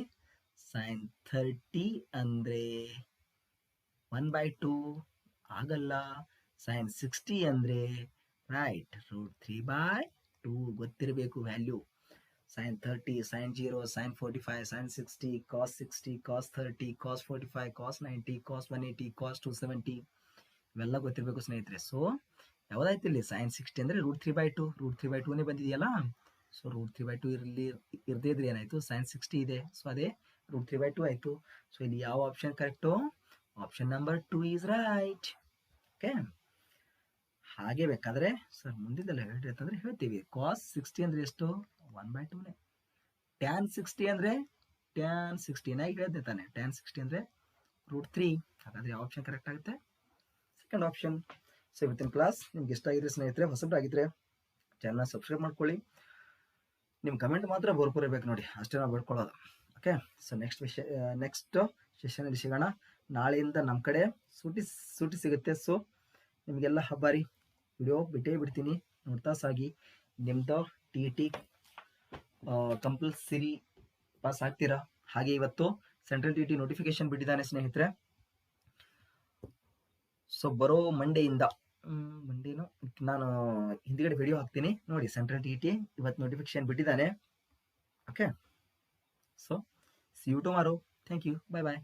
sin 30 ಅಂದರೆ 1/2 ಆಗಲ್ಲ. sin 60 ಅಂದರೆ ರೈಟ್. √3/2 ಗೊತ್ತಿರಬೇಕು value. sin 30, sin 0, sin 45, sin 60, cos 60, cos 30, cos 45, cos 90, cos 180, cos 270 ಇವೆಲ್ಲ ಗೊತ್ತಿರಬೇಕು ಸ್ನೇಹಿತರೆ. ಸೊ ಯಾವುದಾಯ್ತು ಇಲ್ಲಿ sin 60 ಅಂದರೆ √3/2, √3/2ನೇ ಬಂದಿದೆಯಲ್ಲ. ಸೊ √3/2 ಇರದೇ ಇದ್ರೆ ಏನಾಯಿತು, sin 60 ಇದೆ. ಸೊ ಅದೇ √3/2 ಆಯಿತು. ಸೊ ಇಲ್ಲಿ ಯಾವ option correct? Option number 2 is right. Okay. ಹಾಗೆ ಬೇಕಾದರೆ ಸರ್ ಮುಂದಿದ್ದೆಲ್ಲ ಹೇಳ್ರಿ ಅಂತಂದರೆ ಹೇಳ್ತೀವಿ. cos 60 ಅಂದರೆ ಎಷ್ಟು? 1/2ನೇ. tan 60 ಅಂದರೆ tan 60 ನಾಗಿ ಹೇಳ್ದೆ ತಾನೆ. tan 60 ಅಂದರೆ √3. ಹಾಗಾದರೆ ಯಾವ ಆಪ್ಷನ್ ಕರೆಕ್ಟ್ ಆಗುತ್ತೆ? Second option. ಸೊ ಇವತ್ತಿನ ಕ್ಲಾಸ್ ನಿಮ್ಗೆ ಇಷ್ಟ ಆಗಿದ್ರೆ ಸ್ನೇಹಿತರೆ, ಹೊಸಬರಾಗಿದ್ದರೆ ಚಾನಲ್ನ ಸಬ್ಸ್ಕ್ರೈಬ್ ಮಾಡ್ಕೊಳ್ಳಿ. ನಿಮ್ಮ ಕಮೆಂಟ್ ಮಾತ್ರ ಬರ್ಕೊರ್ಬೇಕು ನೋಡಿ, ಅಷ್ಟೇ ನಾವು ಬೇಡ್ಕೊಳ್ಳೋದು. ಓಕೆ. ಸೊ ನೆಕ್ಸ್ಟ್ ಸೆಷನಲ್ಲಿ ಸಿಗೋಣ. ನಾಳೆಯಿಂದ ನಮ್ಮ ಕಡೆ ಸೂಟಿ ಸಿಗುತ್ತೆ. ಸೊ ನಿಮಗೆಲ್ಲ ಹಬ್ಬಾರಿ ವಿಡಿಯೋ ಬಿಟ್ಟೇ ಬಿಡ್ತೀನಿ, ನೋಡ್ತಾ ಸಾಗಿ. ನಿಮ್ಮದು TET ಕಂಪಲ್ಸರಿ ಪಾಸ್ ಆಗ್ತೀರಾ. ಹಾಗೆ ಇವತ್ತು ಸೆಂಟ್ರಲ್ TET ನೋಟಿಫಿಕೇಶನ್ ಬಿಟ್ಟಿದ್ದಾನೆ ಸ್ನೇಹಿತರೆ. ಸೊ ಬರೋ ಮಂಡೇನೋ ನಾನು ಹಿಂದಿಗಡೆ ವಿಡಿಯೋ ಹಾಕ್ತೀನಿ ನೋಡಿ. ಸೆಂಟ್ರಲ್ TET ಇವತ್ತು ನೋಟಿಫಿಕೇಶನ್ ಬಿಟ್ಟಿದ್ದಾನೆ. Okay. So see you tomorrow. Thank you. Bye bye.